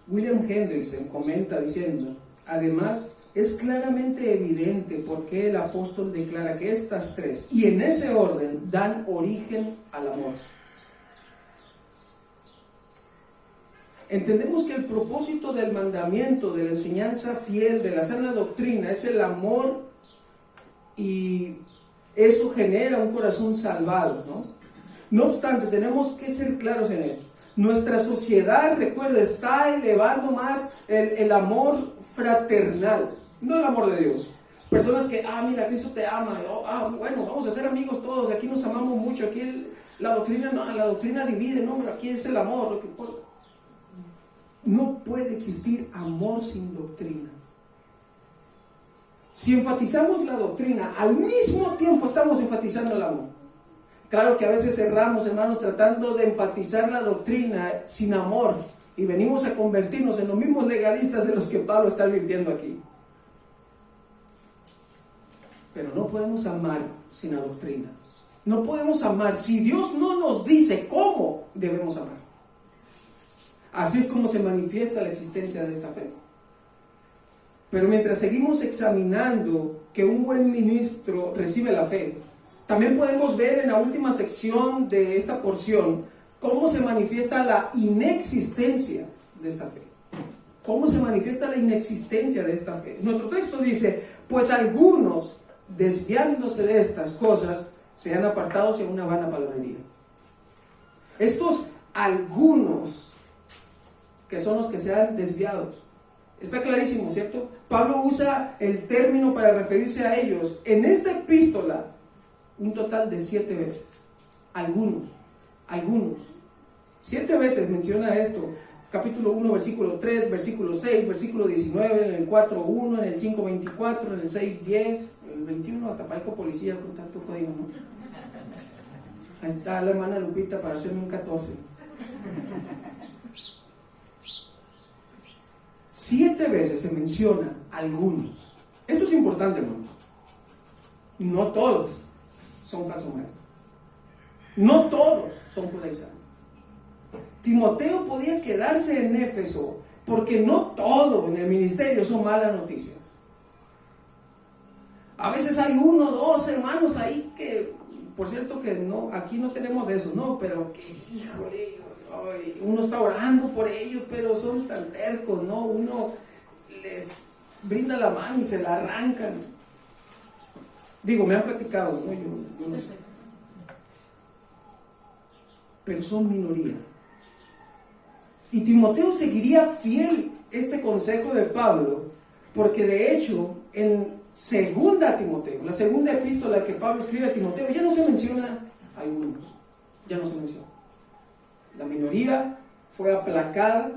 William Hendrickson comenta diciendo, además, es claramente evidente por qué el apóstol declara que estas tres, y en ese orden, dan origen al amor. Entendemos que el propósito del mandamiento, de la enseñanza fiel, de la sana doctrina, es el amor, y eso genera un corazón salvado, ¿no? No obstante, tenemos que ser claros en esto. Nuestra sociedad, recuerda, está elevando más el amor fraternal, no el amor de Dios. Personas que, mira, Cristo te ama, bueno, vamos a ser amigos todos, aquí nos amamos mucho, aquí la doctrina divide, no, pero aquí es el amor, lo que importa. No puede existir amor sin doctrina. Si enfatizamos la doctrina, al mismo tiempo estamos enfatizando el amor. Claro que a veces erramos, hermanos, tratando de enfatizar la doctrina sin amor, y venimos a convertirnos en los mismos legalistas de los que Pablo está advirtiendo aquí. Pero no podemos amar sin la doctrina. No podemos amar si Dios no nos dice cómo debemos amar. Así es como se manifiesta la existencia de esta fe. Pero mientras seguimos examinando que un buen ministro recibe la fe, también podemos ver en la última sección de esta porción cómo se manifiesta la inexistencia de esta fe. ¿Cómo se manifiesta la inexistencia de esta fe? Nuestro texto dice, pues algunos, desviándose de estas cosas, se han apartado hacia una vana palabrería. Estos algunos, que son los que se han desviado, está clarísimo, ¿cierto? Pablo usa el término para referirse a ellos en esta epístola un total de 7 veces. Algunos. 7 veces menciona esto. Capítulo 1, versículo 3, versículo 6, versículo 19, en el 4:1, en el 5:24, en el 6:10, en el 21, hasta parezco policía con tanto código, ¿no? Ahí está la hermana Lupita para hacerme un 14. 7 veces se menciona algunos. Esto es importante, hermano. No todos son falsos maestros. No todos son judaizantes. Timoteo podía quedarse en Éfeso porque no todo en el ministerio son malas noticias. A veces hay 1 o 2 hermanos ahí que, por cierto que no, aquí no tenemos de eso, no, pero que híjole, uno está orando por ellos, pero son tan tercos, ¿no? Uno les brinda la mano y se la arrancan. Digo, me han platicado, ¿no? Yo no sé. Pero son minoría. Y Timoteo seguiría fiel este consejo de Pablo, porque de hecho, en 2 Timoteo, la segunda epístola que Pablo escribe a Timoteo, ya no se menciona algunos, ya no se menciona. La minoría fue aplacada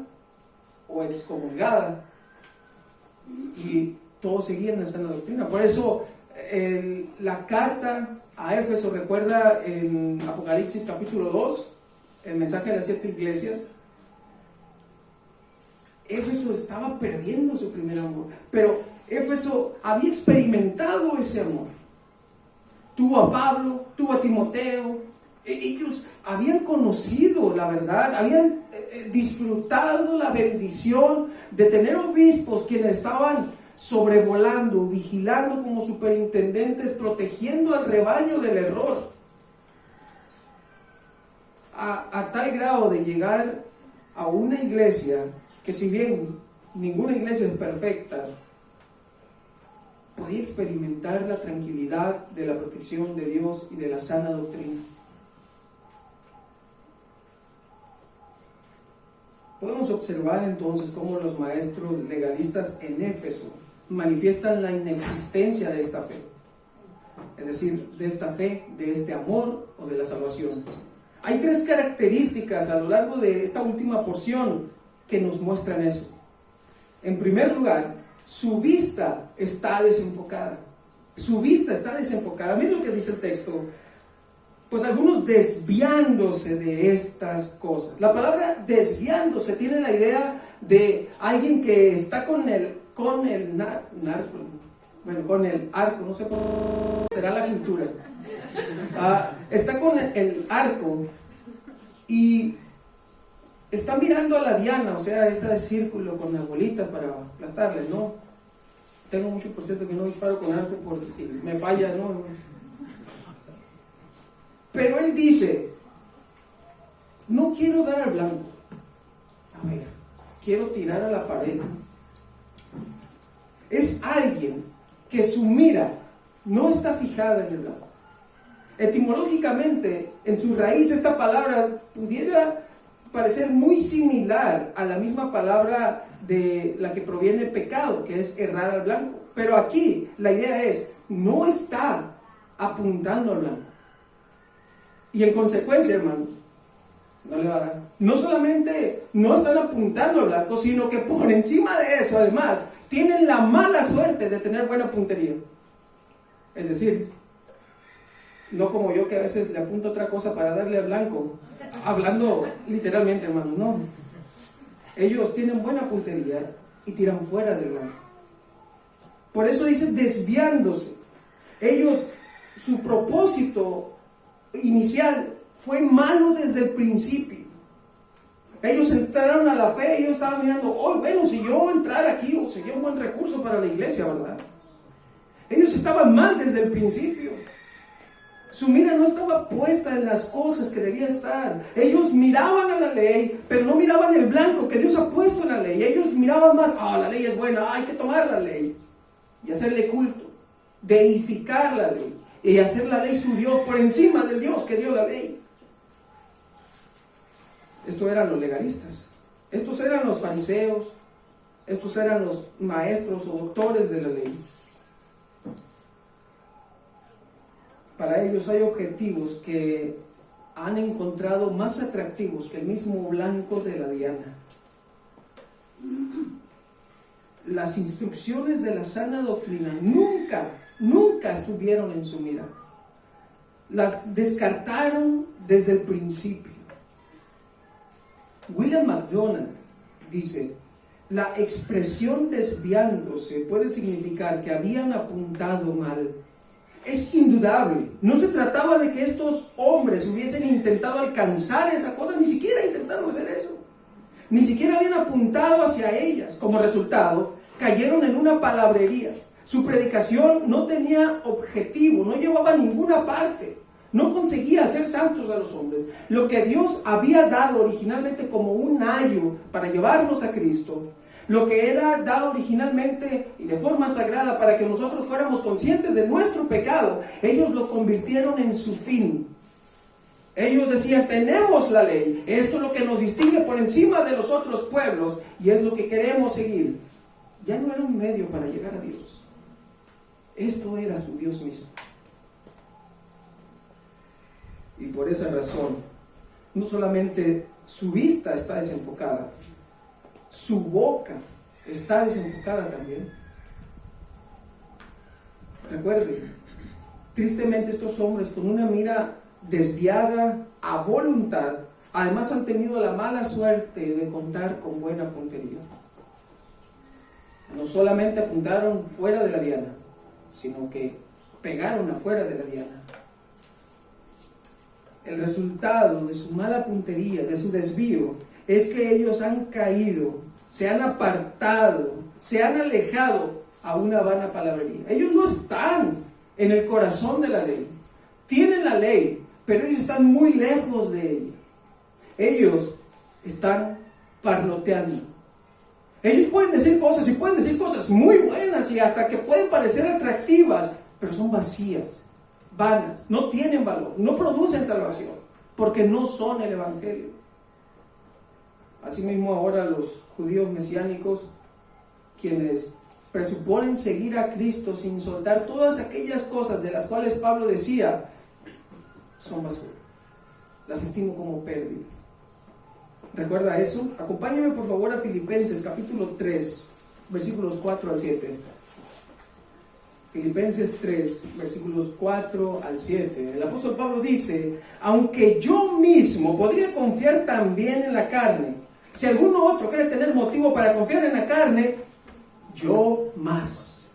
o excomulgada y todos seguían en sana doctrina. Por eso la carta a Éfeso, recuerda en Apocalipsis capítulo 2, el mensaje de las 7 iglesias, Éfeso estaba perdiendo su primer amor, pero Éfeso había experimentado ese amor. Tuvo a Pablo, tuvo a Timoteo. Ellos habían conocido la verdad, habían disfrutado la bendición de tener obispos quienes estaban sobrevolando, vigilando como superintendentes, protegiendo al rebaño del error, a tal grado de llegar a una iglesia que, si bien ninguna iglesia es perfecta, podía experimentar la tranquilidad de la protección de Dios y de la sana doctrina. Podemos observar entonces cómo los maestros legalistas en Éfeso manifiestan la inexistencia de esta fe, es decir, de esta fe, de este amor o de la salvación. Hay 3 características a lo largo de esta última porción que nos muestran eso. En primer lugar, su vista está desenfocada. Su vista está desenfocada. Miren lo que dice el texto. Pues algunos desviándose de estas cosas. La palabra desviándose tiene la idea de alguien que está con el arco, no sé cómo será la cultura. Está con el arco y está mirando a la diana, o sea, ese círculo con la bolita para aplastarle, ¿no? Tengo mucho por cierto que no disparo con arco por si me falla, ¿no? Pero él dice, no quiero dar al blanco. A ver, quiero tirar a la pared. Es alguien que su mira no está fijada en el blanco. Etimológicamente, en su raíz, esta palabra pudiera parecer muy similar a la misma palabra de la que proviene pecado, que es errar al blanco. Pero aquí la idea es, no está apuntando al blanco. Y en consecuencia, hermano, no le va a dar. No solamente no están apuntando al blanco, sino que por encima de eso, además, tienen la mala suerte de tener buena puntería. Es decir, no como yo, que a veces le apunto otra cosa para darle al blanco, hablando literalmente, hermano, no. Ellos tienen buena puntería y tiran fuera del blanco. Por eso dice desviándose. Ellos, su propósito inicial fue malo desde el principio. Ellos entraron a la fe, ellos estaban mirando, oh, bueno, si yo entrar aquí, sería un buen recurso para la iglesia, ¿verdad? Ellos estaban mal desde el principio. Su mira no estaba puesta en las cosas que debía estar. Ellos miraban a la ley, pero no miraban el blanco que Dios ha puesto en la ley. Ellos miraban más, la ley es buena, hay que tomar la ley y hacerle culto, deificar la ley y hacer la ley su Dios por encima del Dios que dio la ley. Estos eran los legalistas, estos eran los fariseos, estos eran los maestros o doctores de la ley. Para ellos hay objetivos que han encontrado más atractivos que el mismo blanco de la diana. Las instrucciones de la sana doctrina nunca estuvieron en su mira. Las descartaron desde el principio. William MacDonald dice: la expresión desviándose puede significar que habían apuntado mal. Es indudable, no se trataba de que estos hombres hubiesen intentado alcanzar esa cosa, ni siquiera intentaron hacer eso. Ni siquiera habían apuntado hacia ellas. Como resultado, cayeron en una palabrería. Su predicación no tenía objetivo, no llevaba a ninguna parte. No conseguía hacer santos a los hombres. Lo que Dios había dado originalmente como un ayo para llevarnos a Cristo, lo que era dado originalmente y de forma sagrada para que nosotros fuéramos conscientes de nuestro pecado, ellos lo convirtieron en su fin. Ellos decían: tenemos la ley, esto es lo que nos distingue por encima de los otros pueblos y es lo que queremos seguir. Ya no era un medio para llegar a Dios, esto era su Dios mismo. Y por esa razón, no solamente su vista está desenfocada, su boca está desenfocada también. Recuerden, tristemente estos hombres con una mira desviada a voluntad, además han tenido la mala suerte de contar con buena puntería. No solamente apuntaron fuera de la diana, sino que pegaron afuera de la diana. El resultado de su mala puntería, de su desvío, es que ellos han caído, se han apartado, se han alejado a una vana palabrería. Ellos no están en el corazón de la ley. Tienen la ley, pero ellos están muy lejos de ella. Ellos están parloteando. Ellos pueden decir cosas y pueden decir cosas muy buenas y hasta que pueden parecer atractivas, pero son vacías, vanas, no tienen valor, no producen salvación, porque no son el evangelio. Asimismo, ahora los judíos mesiánicos, quienes presuponen seguir a Cristo sin soltar todas aquellas cosas de las cuales Pablo decía, son basura. Las estimo como pérdida. ¿Recuerda eso? Acompáñame por favor a Filipenses capítulo 3, versículos 4 al 7. Filipenses 3, versículos 4 al 7. El apóstol Pablo dice: aunque yo mismo podría confiar también en la carne, si alguno otro quiere tener motivo para confiar en la carne, yo más.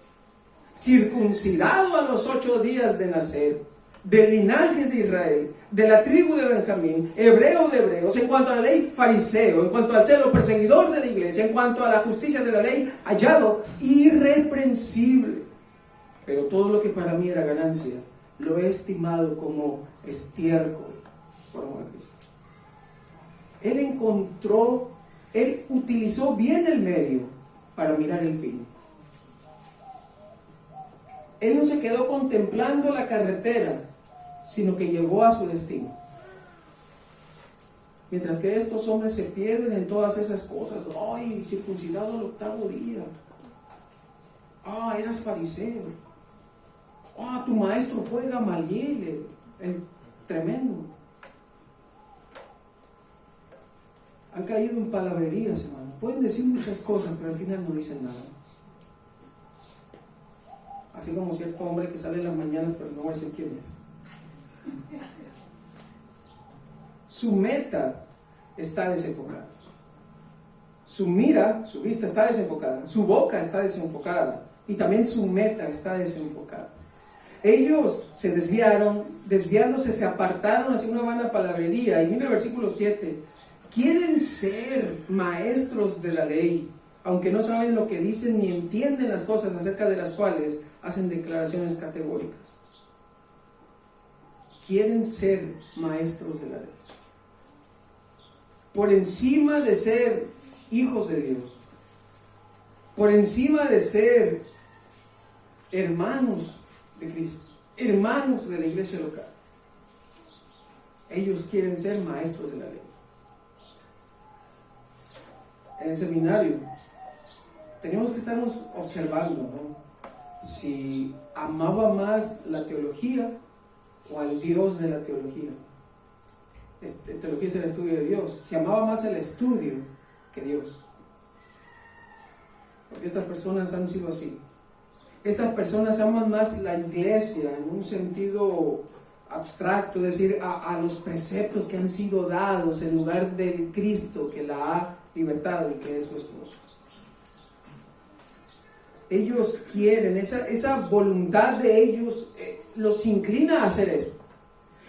Circuncidado a los 8 días de nacer, del linaje de Israel, de la tribu de Benjamín, hebreo de hebreos, en cuanto a la ley, fariseo, en cuanto al celo, perseguidor de la iglesia, en cuanto a la justicia de la ley, hallado irreprensible. Pero todo lo que para mí era ganancia, lo he estimado como estiércol por amor a Cristo. Él utilizó bien el medio para mirar el fin. Él no se quedó contemplando la carretera, sino que llegó a su destino. Mientras que estos hombres se pierden en todas esas cosas. ¡Ay, circuncidado al 8º día! ¡Ah, eras fariseo! ¡Ah, tu maestro fue Gamaliel, el tremendo! Han caído en palabrerías, hermano. Pueden decir muchas cosas, pero al final no dicen nada. Así como cierto hombre que sale en las mañanas, pero no voy a decir quién es. Su meta está desenfocada. Su mira, su vista está desenfocada. Su boca está desenfocada. Y también su meta está desenfocada. Ellos se desviaron, desviándose se apartaron hacia una vana palabrería. Y mira el versículo 7. Quieren ser maestros de la ley, aunque no saben lo que dicen ni entienden las cosas acerca de las cuales hacen declaraciones categóricas. Quieren ser maestros de la ley. Por encima de ser hijos de Dios, por encima de ser hermanos de Cristo, hermanos de la iglesia local, ellos quieren ser maestros de la ley. En el seminario teníamos que estarnos observando, ¿no? Si amaba más la teología o al Dios de la teología. Teología es el estudio de Dios. Si amaba más el estudio que Dios. Porque estas personas han sido así. Estas personas aman más la iglesia en un sentido abstracto, es decir, a los preceptos que han sido dados en lugar del Cristo que la ha libertado y que es su esposo. Ellos quieren, esa voluntad de ellos los inclina a hacer eso.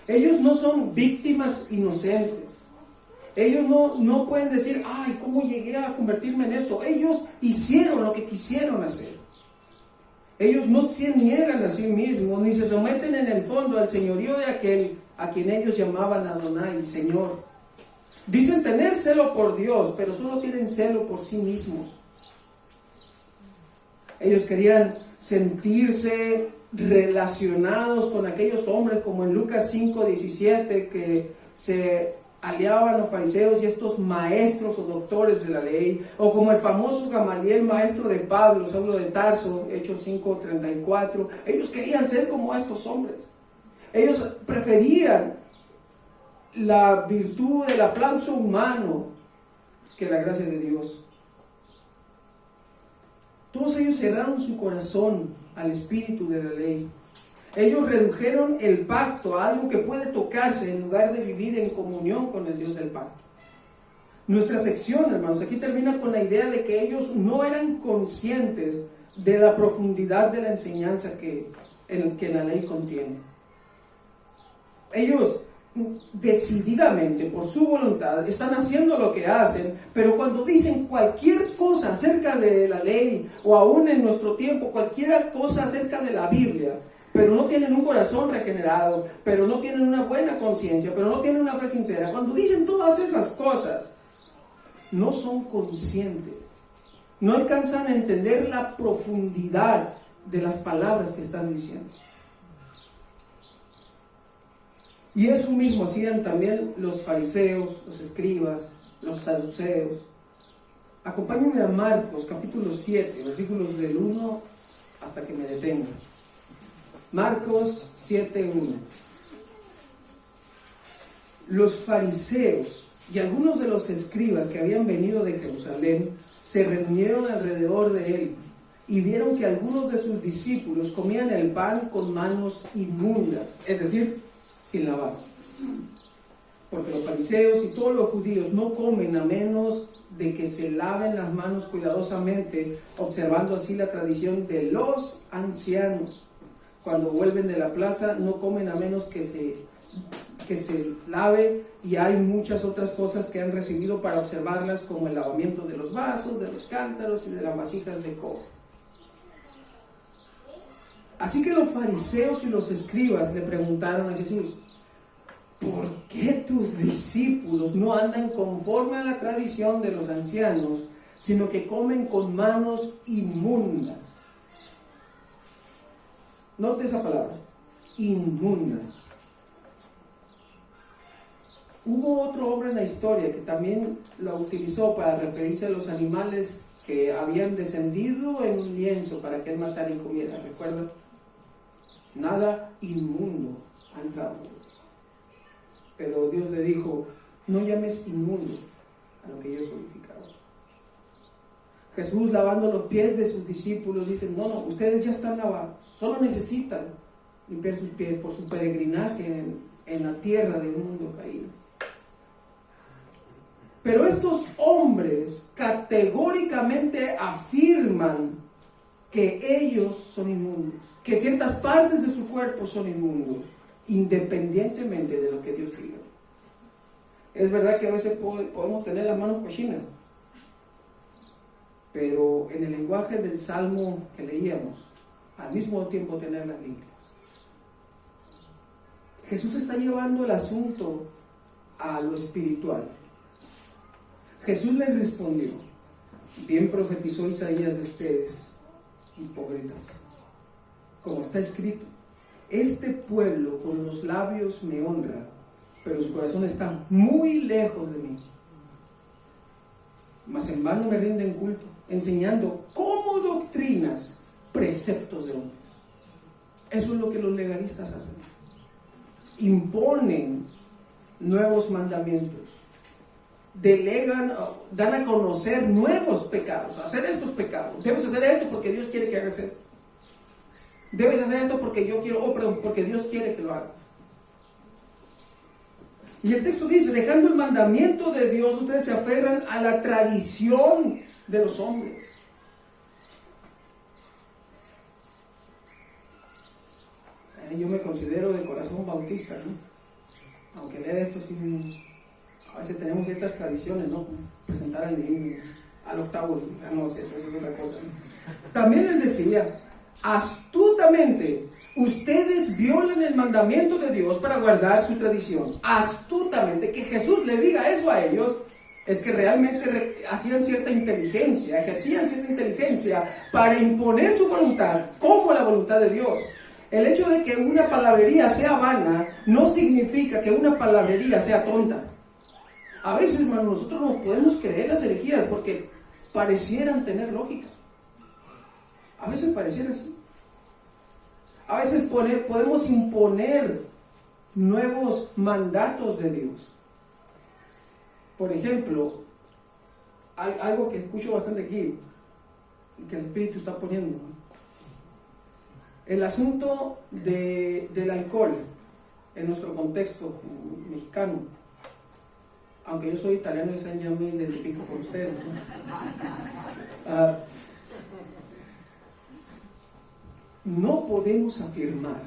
Ellos no son víctimas inocentes. Ellos no pueden decir, ay, ¿cómo llegué a convertirme en esto? Ellos hicieron lo que quisieron hacer. Ellos no se niegan a sí mismos, ni se someten en el fondo al señorío de aquel a quien ellos llamaban Adonai, Señor. Dicen tener celo por Dios, pero solo tienen celo por sí mismos. Ellos querían sentirse relacionados con aquellos hombres, como en Lucas 5:17, que se aliaban los fariseos y estos maestros o doctores de la ley, o como el famoso Gamaliel, maestro de Pablo, Saulo de Tarso, Hechos 5:34. Ellos querían ser como estos hombres. Ellos preferían la virtud del aplauso humano que la gracia de Dios. Todos ellos cerraron su corazón al espíritu de la ley. Ellos redujeron el pacto a algo que puede tocarse en lugar de vivir en comunión con el Dios del pacto. Nuestra sección, hermanos, aquí termina con la idea de que ellos no eran conscientes de la profundidad de la enseñanza que la ley contiene. Ellos decididamente, por su voluntad, están haciendo lo que hacen, pero cuando dicen cualquier cosa acerca de la ley, o aún en nuestro tiempo, cualquier cosa acerca de la Biblia, pero no tienen un corazón regenerado, pero no tienen una buena conciencia, pero no tienen una fe sincera, cuando dicen todas esas cosas, no son conscientes, no alcanzan a entender la profundidad de las palabras que están diciendo. Y eso mismo hacían también los fariseos, los escribas, los saduceos. Acompáñenme a Marcos capítulo 7, versículos del 1 hasta que me detenga. Marcos 7:1. Los fariseos y algunos de los escribas que habían venido de Jerusalén se reunieron alrededor de él y vieron que algunos de sus discípulos comían el pan con manos inmundas, es decir, sin lavar. Porque los fariseos y todos los judíos no comen a menos de que se laven las manos cuidadosamente, observando así la tradición de los ancianos. Cuando vuelven de la plaza no comen a menos que se lave, y hay muchas otras cosas que han recibido para observarlas, como el lavamiento de los vasos, de los cántaros y de las vasijas de cobre. Así que los fariseos y los escribas le preguntaron a Jesús, ¿por qué tus discípulos no andan conforme a la tradición de los ancianos, sino que comen con manos inmundas? Note esa palabra, inmundas. Hubo otro hombre en la historia que también la utilizó para referirse a los animales que habían descendido en un lienzo para que él matara y comiera, ¿recuerda? Nada inmundo ha entrado. Pero Dios le dijo, no llames inmundo a lo que yo he purificado. Jesús, lavando los pies de sus discípulos, dice, no, ustedes ya están lavados, solo necesitan limpiar sus pies por su peregrinaje en la tierra de un mundo caído. Pero estos hombres categóricamente afirman que ellos son inmundos, que ciertas partes de su cuerpo son inmundos, independientemente de lo que Dios diga. Es verdad que a veces podemos tener las manos cochinas, pero en el lenguaje del Salmo que leíamos, al mismo tiempo tener las limpias. Jesús está llevando el asunto a lo espiritual. Jesús les respondió: bien profetizó Isaías de ustedes, hipócritas, como está escrito: este pueblo con los labios me honra, pero su corazón está muy lejos de mí. Mas en vano me rinden culto, enseñando como doctrinas preceptos de hombres. Eso es lo que los legalistas hacen. Imponen nuevos mandamientos, delegan, dan a conocer nuevos pecados. Hacer estos pecados, debes hacer esto porque Dios quiere que hagas esto. Debes hacer esto porque yo quiero, porque Dios quiere que lo hagas. Y el texto dice: dejando el mandamiento de Dios, ustedes se aferran a la tradición de los hombres. Yo me considero de corazón bautista, ¿no? Aunque lea esto, sí, a veces tenemos ciertas tradiciones, ¿no? Presentar al niño al octavo día, no sé, eso es otra cosa, ¿no? También les decía: astutamente ustedes violan el mandamiento de Dios para guardar su tradición. Astutamente. Que Jesús le diga eso a ellos es que realmente hacían cierta inteligencia, ejercían cierta inteligencia para imponer su voluntad como la voluntad de Dios. El hecho de que una palabrería sea vana no significa que una palabrería sea tonta. A veces, hermano, nosotros no podemos creer las herejías porque parecieran tener lógica. A veces parecieran así. A veces podemos imponer nuevos mandatos de Dios. Por ejemplo, algo que escucho bastante aquí y que el Espíritu está poniendo: el asunto del alcohol en nuestro contexto mexicano. Aunque yo soy italiano y ya me identifico con ustedes, ¿no? No podemos afirmar,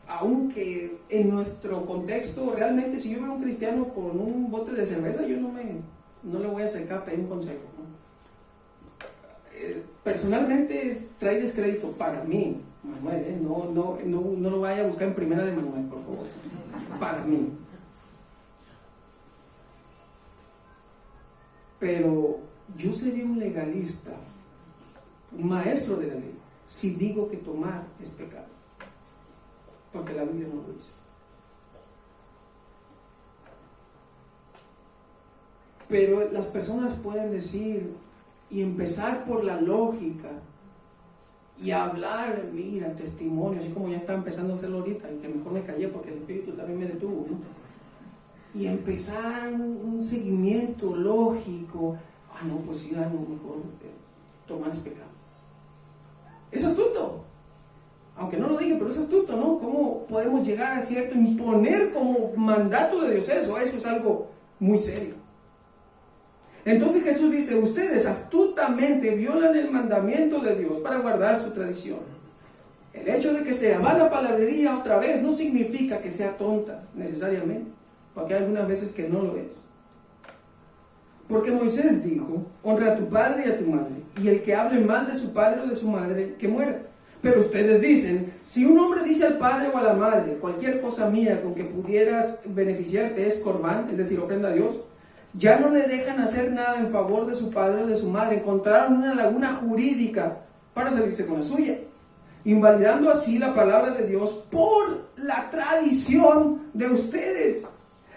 aunque en nuestro contexto realmente, si yo veo a un cristiano con un bote de cerveza, yo no le voy a acercar a pedir un consejo, ¿no? Personalmente trae descrédito para mí, Manuel, no lo vaya a buscar en primera de Manuel, por favor, para mí. Pero yo sería un legalista, un maestro de la ley, si digo que tomar es pecado, porque la Biblia no lo dice. Pero las personas pueden decir y empezar por la lógica y hablar, mira, testimonio, así como ya está empezando a hacerlo ahorita, y que mejor me callé porque el Espíritu también me detuvo, ¿no? Y empezar un seguimiento lógico. No, pues sí, mejor tomar es pecado. Es astuto, aunque no lo dije, pero es astuto, ¿no? ¿Cómo podemos llegar a cierto imponer como mandato de Dios eso? Eso es algo muy serio. Entonces Jesús dice: ustedes astutamente violan el mandamiento de Dios para guardar su tradición. El hecho de que sea vana palabrería otra vez no significa que sea tonta necesariamente, porque hay algunas veces que no lo es. Porque Moisés dijo: honra a tu padre y a tu madre, y el que hable mal de su padre o de su madre, que muera. Pero ustedes dicen: si un hombre dice al padre o a la madre, cualquier cosa mía con que pudieras beneficiarte es corbán, es decir, ofrenda a Dios, ya no le dejan hacer nada en favor de su padre o de su madre. Encontraron una laguna jurídica para salirse con la suya, invalidando así la palabra de Dios por la tradición de ustedes,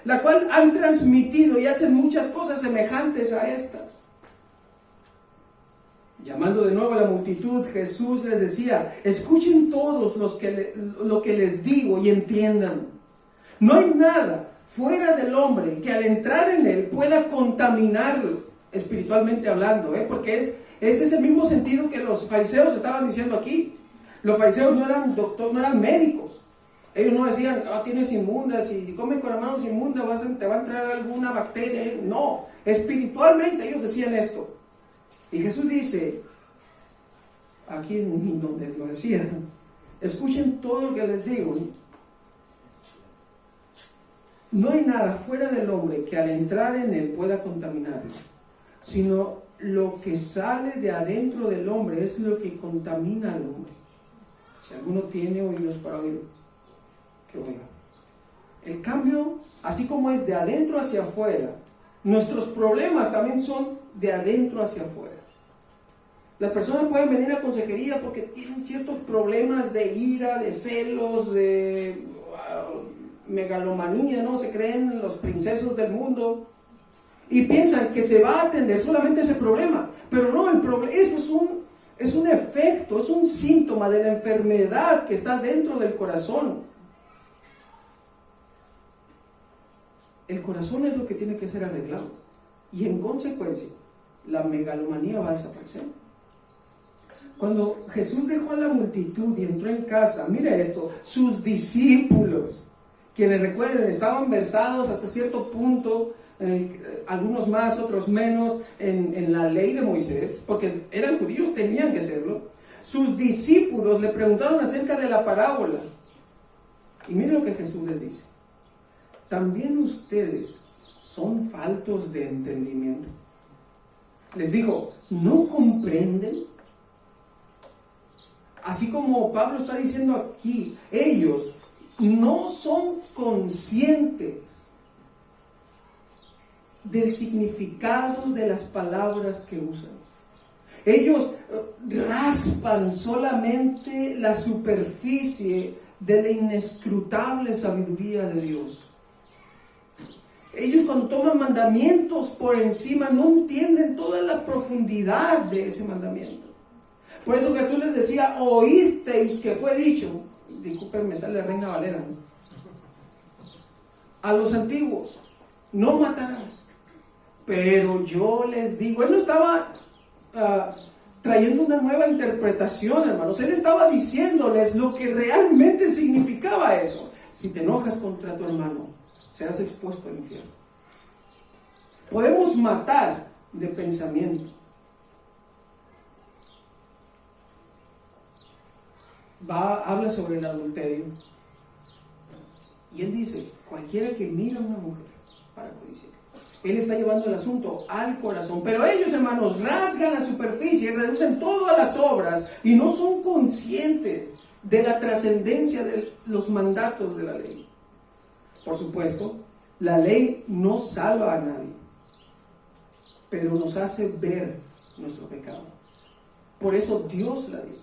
la cual han transmitido y hacen muchas cosas semejantes a estas. Llamando de nuevo a la multitud, Jesús les decía: escuchen todos lo que les digo y entiendan. No hay nada fuera del hombre que al entrar en él pueda contaminarlo, espiritualmente hablando, porque es ese mismo sentido que los fariseos estaban diciendo aquí. Los fariseos no eran doctores, no eran médicos. Ellos no decían: tienes inmunda, si comes con las manos inmundas te va a entrar alguna bacteria. No, espiritualmente ellos decían esto. Y Jesús dice: aquí donde lo decía, escuchen todo lo que les digo. No hay nada fuera del hombre que al entrar en él pueda contaminarlo, sino lo que sale de adentro del hombre es lo que contamina al hombre. Si alguno tiene oídos para oír, que oiga. El cambio, así como es de adentro hacia afuera, nuestros problemas también son de adentro hacia afuera. Las personas pueden venir a consejería porque tienen ciertos problemas de ira, de celos, de megalomanía, ¿no? Se creen los princesos del mundo y piensan que se va a atender solamente ese problema. Pero no, eso es un efecto, es un síntoma de la enfermedad que está dentro del corazón. El corazón es lo que tiene que ser arreglado. Y en consecuencia, la megalomanía va a desaparecer. Cuando Jesús dejó a la multitud y entró en casa, mire esto, sus discípulos, quienes recuerden, estaban versados hasta cierto punto, algunos más, otros menos, en la ley de Moisés, porque eran judíos, tenían que hacerlo. Sus discípulos le preguntaron acerca de la parábola. Y mire lo que Jesús les dice. ¿También ustedes son faltos de entendimiento? Les dijo, ¿no comprenden? Así como Pablo está diciendo aquí, ellos no son conscientes del significado de las palabras que usan. Ellos raspan solamente la superficie de la inescrutable sabiduría de Dios. Ellos cuando toman mandamientos por encima no entienden toda la profundidad de ese mandamiento. Por eso Jesús les decía, oísteis que fue dicho, discúlpenme, sale Reina Valera, ¿no? A los antiguos, no matarás. Pero yo les digo, él no estaba trayendo una nueva interpretación, hermanos. Él estaba diciéndoles lo que realmente significaba eso. Si te enojas contra tu hermano, serás expuesto al infierno. Podemos matar de pensamiento. Habla sobre el adulterio. Y él dice, cualquiera que mira a una mujer para codiciar. Él está llevando el asunto al corazón. Pero ellos, hermanos, rasgan la superficie, reducen todas las obras y no son conscientes de la trascendencia de los mandatos de la ley. Por supuesto, la ley no salva a nadie, pero nos hace ver nuestro pecado. Por eso Dios la dio.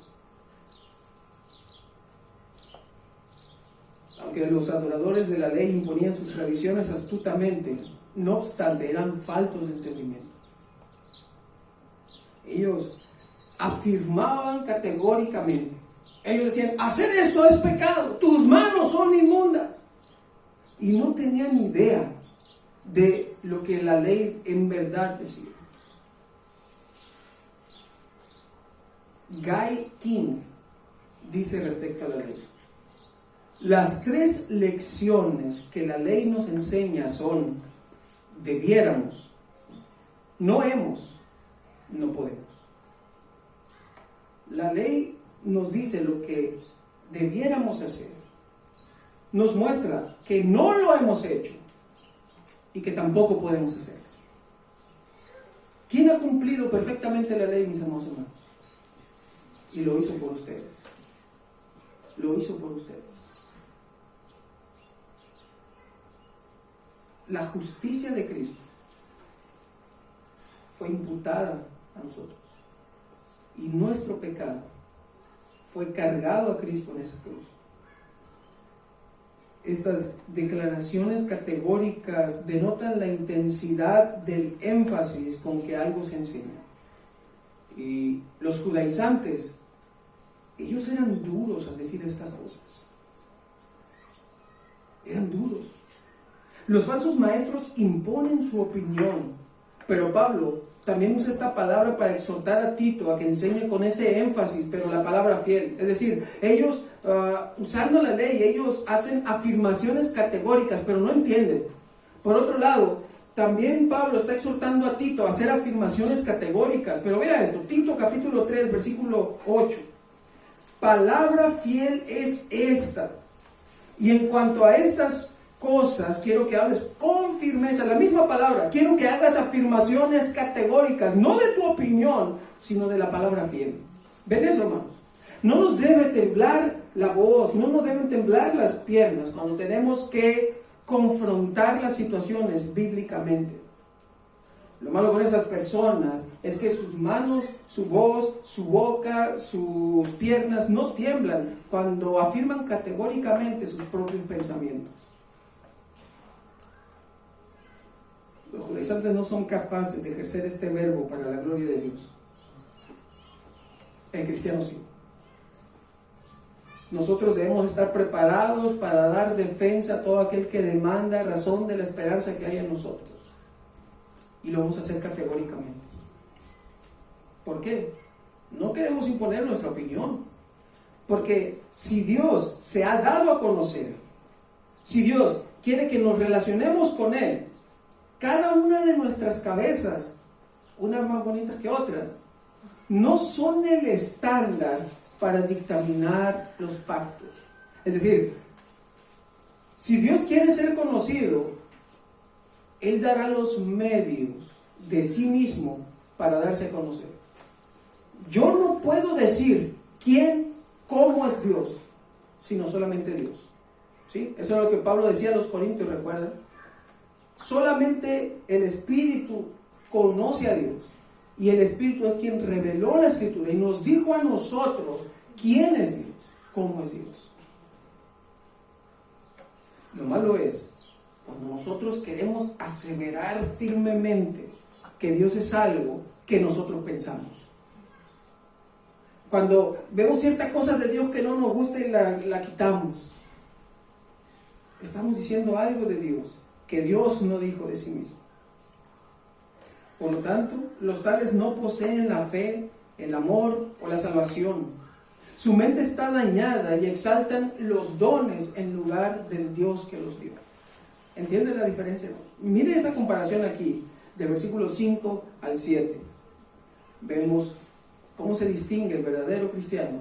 Aunque los adoradores de la ley imponían sus tradiciones astutamente, no obstante, eran faltos de entendimiento. Ellos afirmaban categóricamente. Ellos decían, hacer esto es pecado, tus manos son inmundas. Y no tenían idea de lo que la ley en verdad decía. Guy King dice respecto a la ley: las 3 lecciones que la ley nos enseña son: debiéramos, no hemos, no podemos. La ley nos dice lo que debiéramos hacer, nos muestra que no lo hemos hecho y que tampoco podemos hacer. ¿Quién ha cumplido perfectamente la ley, mis hermosos hermanos? Y lo hizo por ustedes. Lo hizo por ustedes. La justicia de Cristo fue imputada a nosotros y nuestro pecado fue cargado a Cristo en esa cruz. Estas declaraciones categóricas denotan la intensidad del énfasis con que algo se enseña. Y los judaizantes, ellos eran duros al decir estas cosas. Eran duros. Los falsos maestros imponen su opinión, pero Pablo también usa esta palabra para exhortar a Tito a que enseñe con ese énfasis, pero la palabra fiel. Es decir, ellos usando la ley, ellos hacen afirmaciones categóricas, pero no entienden. Por otro lado, también Pablo está exhortando a Tito a hacer afirmaciones categóricas. Pero vea esto, Tito capítulo 3, versículo 8. Palabra fiel es esta. Y en cuanto a estas cosas, quiero que hables con firmeza, la misma palabra. Quiero que hagas afirmaciones categóricas, no de tu opinión, sino de la palabra fiel. ¿Ven eso, hermanos? No nos debe temblar la voz, no nos deben temblar las piernas cuando tenemos que confrontar las situaciones bíblicamente. Lo malo con esas personas es que sus manos, su voz, su boca, sus piernas no tiemblan cuando afirman categóricamente sus propios pensamientos. Los judaizantes no son capaces de ejercer este verbo para la gloria de Dios. El cristiano sí. Nosotros debemos estar preparados para dar defensa a todo aquel que demanda razón de la esperanza que hay en nosotros. Y lo vamos a hacer categóricamente. ¿Por qué? No queremos imponer nuestra opinión. Porque si Dios se ha dado a conocer, si Dios quiere que nos relacionemos con Él, cada una de nuestras cabezas, unas más bonitas que otras, no son el estándar para dictaminar los pactos. Es decir, si Dios quiere ser conocido, Él dará los medios de sí mismo para darse a conocer. Yo no puedo decir cómo es Dios, sino solamente Dios. ¿Sí? Eso es lo que Pablo decía a los Corintios, ¿recuerdan? Solamente el Espíritu conoce a Dios. Y el Espíritu es quien reveló la Escritura y nos dijo a nosotros quién es Dios, cómo es Dios. Lo malo es cuando nosotros queremos aseverar firmemente que Dios es algo que nosotros pensamos. Cuando vemos ciertas cosas de Dios que no nos gusta y la quitamos, estamos diciendo algo de Dios que Dios no dijo de sí mismo. Por lo tanto, los tales no poseen la fe, el amor o la salvación. Su mente está dañada y exaltan los dones en lugar del Dios que los dio. ¿Entienden la diferencia? Mire esa comparación aquí, del versículo 5 al 7. Vemos cómo se distingue el verdadero cristiano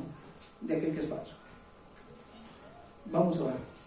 de aquel que es falso. Vamos a ver.